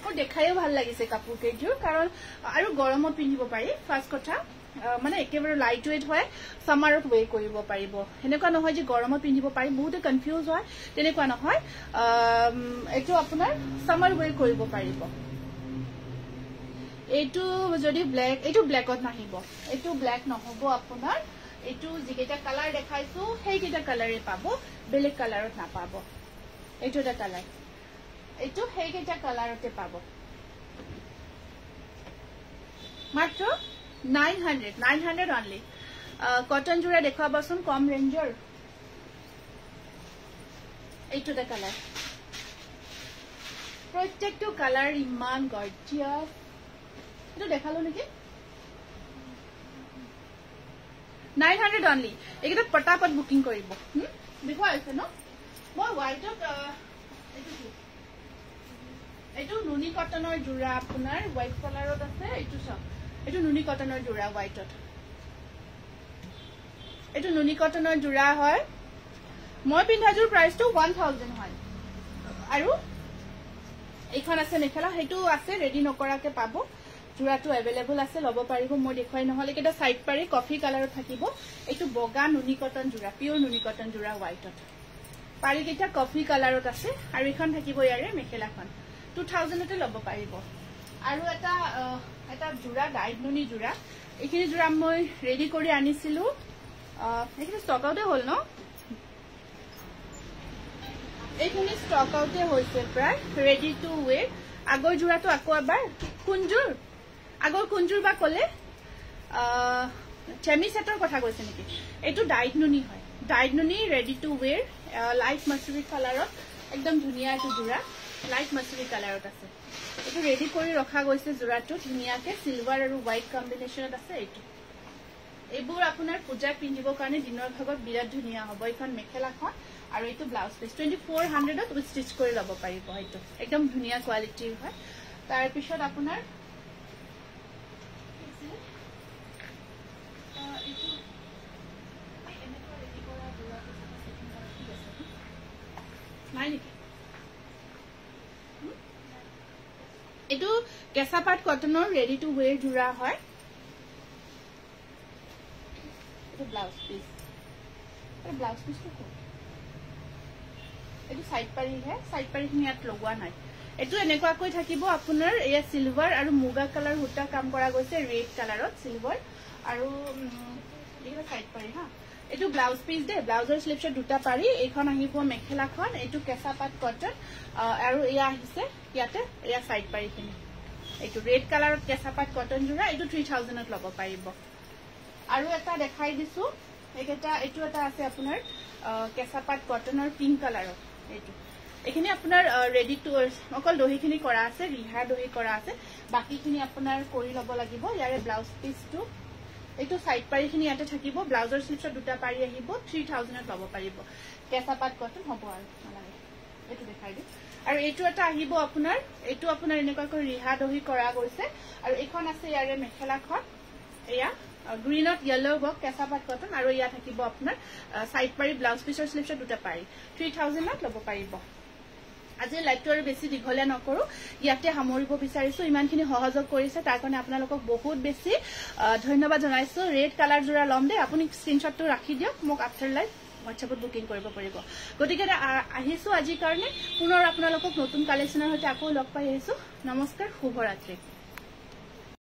মোৰ দেখাইও ভাল লাগিছে কাপোৰ কেইযোৰ কাৰণ আৰু গৰমত পিন্ধিব পাৰি ফাৰ্স্ট কথা মানে একেবাৰে লাইট ওয়েট হয় সামাৰত ওয়ে কৰিব পাৰিব এনেকুৱা নহয় যে গৰমত পিন্ধিব পাৰি বহুতে কনফিউজ হয় তেনেকুৱা নহয় এটো আপোনাৰ সামাৰ ওয়ে কৰিব পাৰিব এটো যদি ব্ল্যাক এটো ব্ল্যাকত নাহিব এটো ব্ল্যাক নহব আপোনাৰ এটো যিকেটা কালাৰ দেখাইছো সেইকেটা কালাৰে পাব বেলেগ কালাৰত নাপাব এটো এটা কালাৰ এটো সেইকেটা কালাৰতে পাব মাত্ৰ 900 only কটন জোৰা দেখাবচোন কম ৰেঞ্জৰ এইটো দা কালাৰ প্ৰত্যেকটো কালাৰ ইমান গৰ্জিয়াস এটো দেখালো নেকি 900 only এইটা পটাপট বুকিং কৰিব দেখুৱা আছে ন মই হোৱাইটত এইটো নুনি কটনৰ জোৰা আপোনাৰ হোৱাইট কালাৰত আছে এইটো চাওক এটো নুনি কটনৰ জোৰা হোৱাইটত এটো নুনি কটনৰ জোৰা হয় মই পিন্ধাজোৰ প্ৰাইসটো 1000 হয় আৰু এইখন আছে মেখেলা হেতু আছে ৰেডি নকৰাকে পাব জোৰাটো अवेलेबल আছে লব পাৰিব মই দেখুৱাই নহলে কেটা সাইড পাৰি কফি কালাৰত থাকিব এটো বগা নুনি কটন জোৰা পিওৰ নুনি কটন জোৰা হোৱাইটত পাৰি কেটা কফি কালাৰত আছে আৰু এখন থাকিব ইয়াৰে মেখেলাখন 2000 তে লব পাৰিব আৰু এটা জোৰা গাইড নুনি জোৰা এইখিনি জোৰা মই ৰেডি কৰি আনিছিলো এইখিনি ষ্টক আউটে হল ন এইখিনি ষ্টক আউটে হৈছে প্ৰায় ৰেডি টু ওয়ে আগৰ জোৰাটো আকৌ এবাৰ কুঞ্জুৰ আগৰ কুঞ্জুৰ বা কলে চেমি সেটৰ কথা কৈছে নেকি এইটো ডাইড নুনি হয় ডাইড নুনি ৰেডি টু ওয়েৰ লাইট মাছুৰি কালাৰত একদম ধুনীয়া এটা জোৰা লাইট মাছুৰি কালাৰত আছে এটো ৰেডি কৰি ৰখা গৈছে জোৰাটো ধুনীয়াকে সিলভাৰ আৰু হোৱাইট কম্বিনেশনত আছে এইটো এইবোৰ আপোনাৰ পূজা পিন্ধিবৰ কাৰণে দিনৰ ভাগত বিৰাট ধুনীয়া হ'ব এইখন মেখেলাখন আৰু এইটো ব্লাউজ পিস 2400ত উইথ স্টিচ কৰি ল'ব পাৰিব এইটো একদম ধুনীয়া কোৱালিটিৰ হয় তাৰ পিছত আপোনাৰ এইটো কেঁচাপাট কটনৰ ৰেডি টু ওয়েৰ জোৰা হয় এইটো ব্লাউজ পিস তো এইটো সাইড পাৰি ইয়াত লগোৱা নাই এইটো এনেকুৱাকৈ থাকিব আপোনাৰ এয়া সিলভাৰ আৰু মুগা কালাৰ হুটা কাম কৰা গৈছে ৰেড কালাৰত সিলভাৰ আৰু এইটো সাইড পাৰি হা এইটো ব্লাউজ পিস দে ব্লাউজৰ স্লিপছত দুটা পাৰি এইখন আহিব মেখেলাখন এইটো কেঁচাপাট কটন আৰু এয়া আহিছে ইয়াতে এয়া সাইড পাৰিখিনি এইটো ৰেড কালাৰত কেঁচাপাট কটন জোৰা এইটো 3000ত ল'ব পাৰিব আৰু এটা দেখাই দিছো এইটো এটা আছে আপোনাৰ কেঁচাপাট কটনৰ পিংক কালাৰত এইটো এখিনি আপোনাৰ ৰেডি টু অকল দহিখিনি কৰা আছে ৰিহা দহি কৰা আছে বাকিখিনি আপোনাৰ কৰি ল'ব লাগিব ইয়াৰে ব্লাউজ পিসটো এইটো সাইড পাৰিখিনি ইয়াতে থাকিব ব্লাউজৰ স্লিপছত দুটা পাৰি আহিব 3000ত ল'ব পাৰিব কেঁচাপাট কটন হ'ব আৰু নালাগে এইটো দেখাই দিম আৰু এইটো এটা আহিব আপোনাৰ এনেকুৱাকৈ ৰিহা দহি কৰা গৈছে আৰু এইখন আছে ইয়াৰে মেখেলাখন এয়া গ্ৰীনত ইয়েলো বক কেঁচাপাট কটন আৰু ইয়া থাকিব আপোনাৰ সাইড পাৰি ব্লাউজ পিসৰ স্লিপছত দুটা পাৰি 3000ত ল'ব পাৰিব আজি লাইভটো আৰু বেছি দীঘলীয়া নকৰো ইয়াতে সামৰিব বিচাৰিছো ইমানখিনি সহযোগ কৰিছে তাৰ কাৰণে আপোনালোকক বহুত বেছি ধন্যবাদ জনাইছো ৰেড কালাৰ জোৰা লম দে আপুনি স্ক্ৰিনশ্বটটো ৰাখি দিয়ক মোক আফটাৰ লাইভ হোৱাটছএপত বুকিং কৰিব পাৰিব গতিকে আহিছো আজিৰ কাৰণে পুনৰ আপোনালোকক নতুন কালেকশ্যনৰ সৈতে আকৌ লগ পাই আহিছো নমস্কাৰ শুভৰাত্ৰি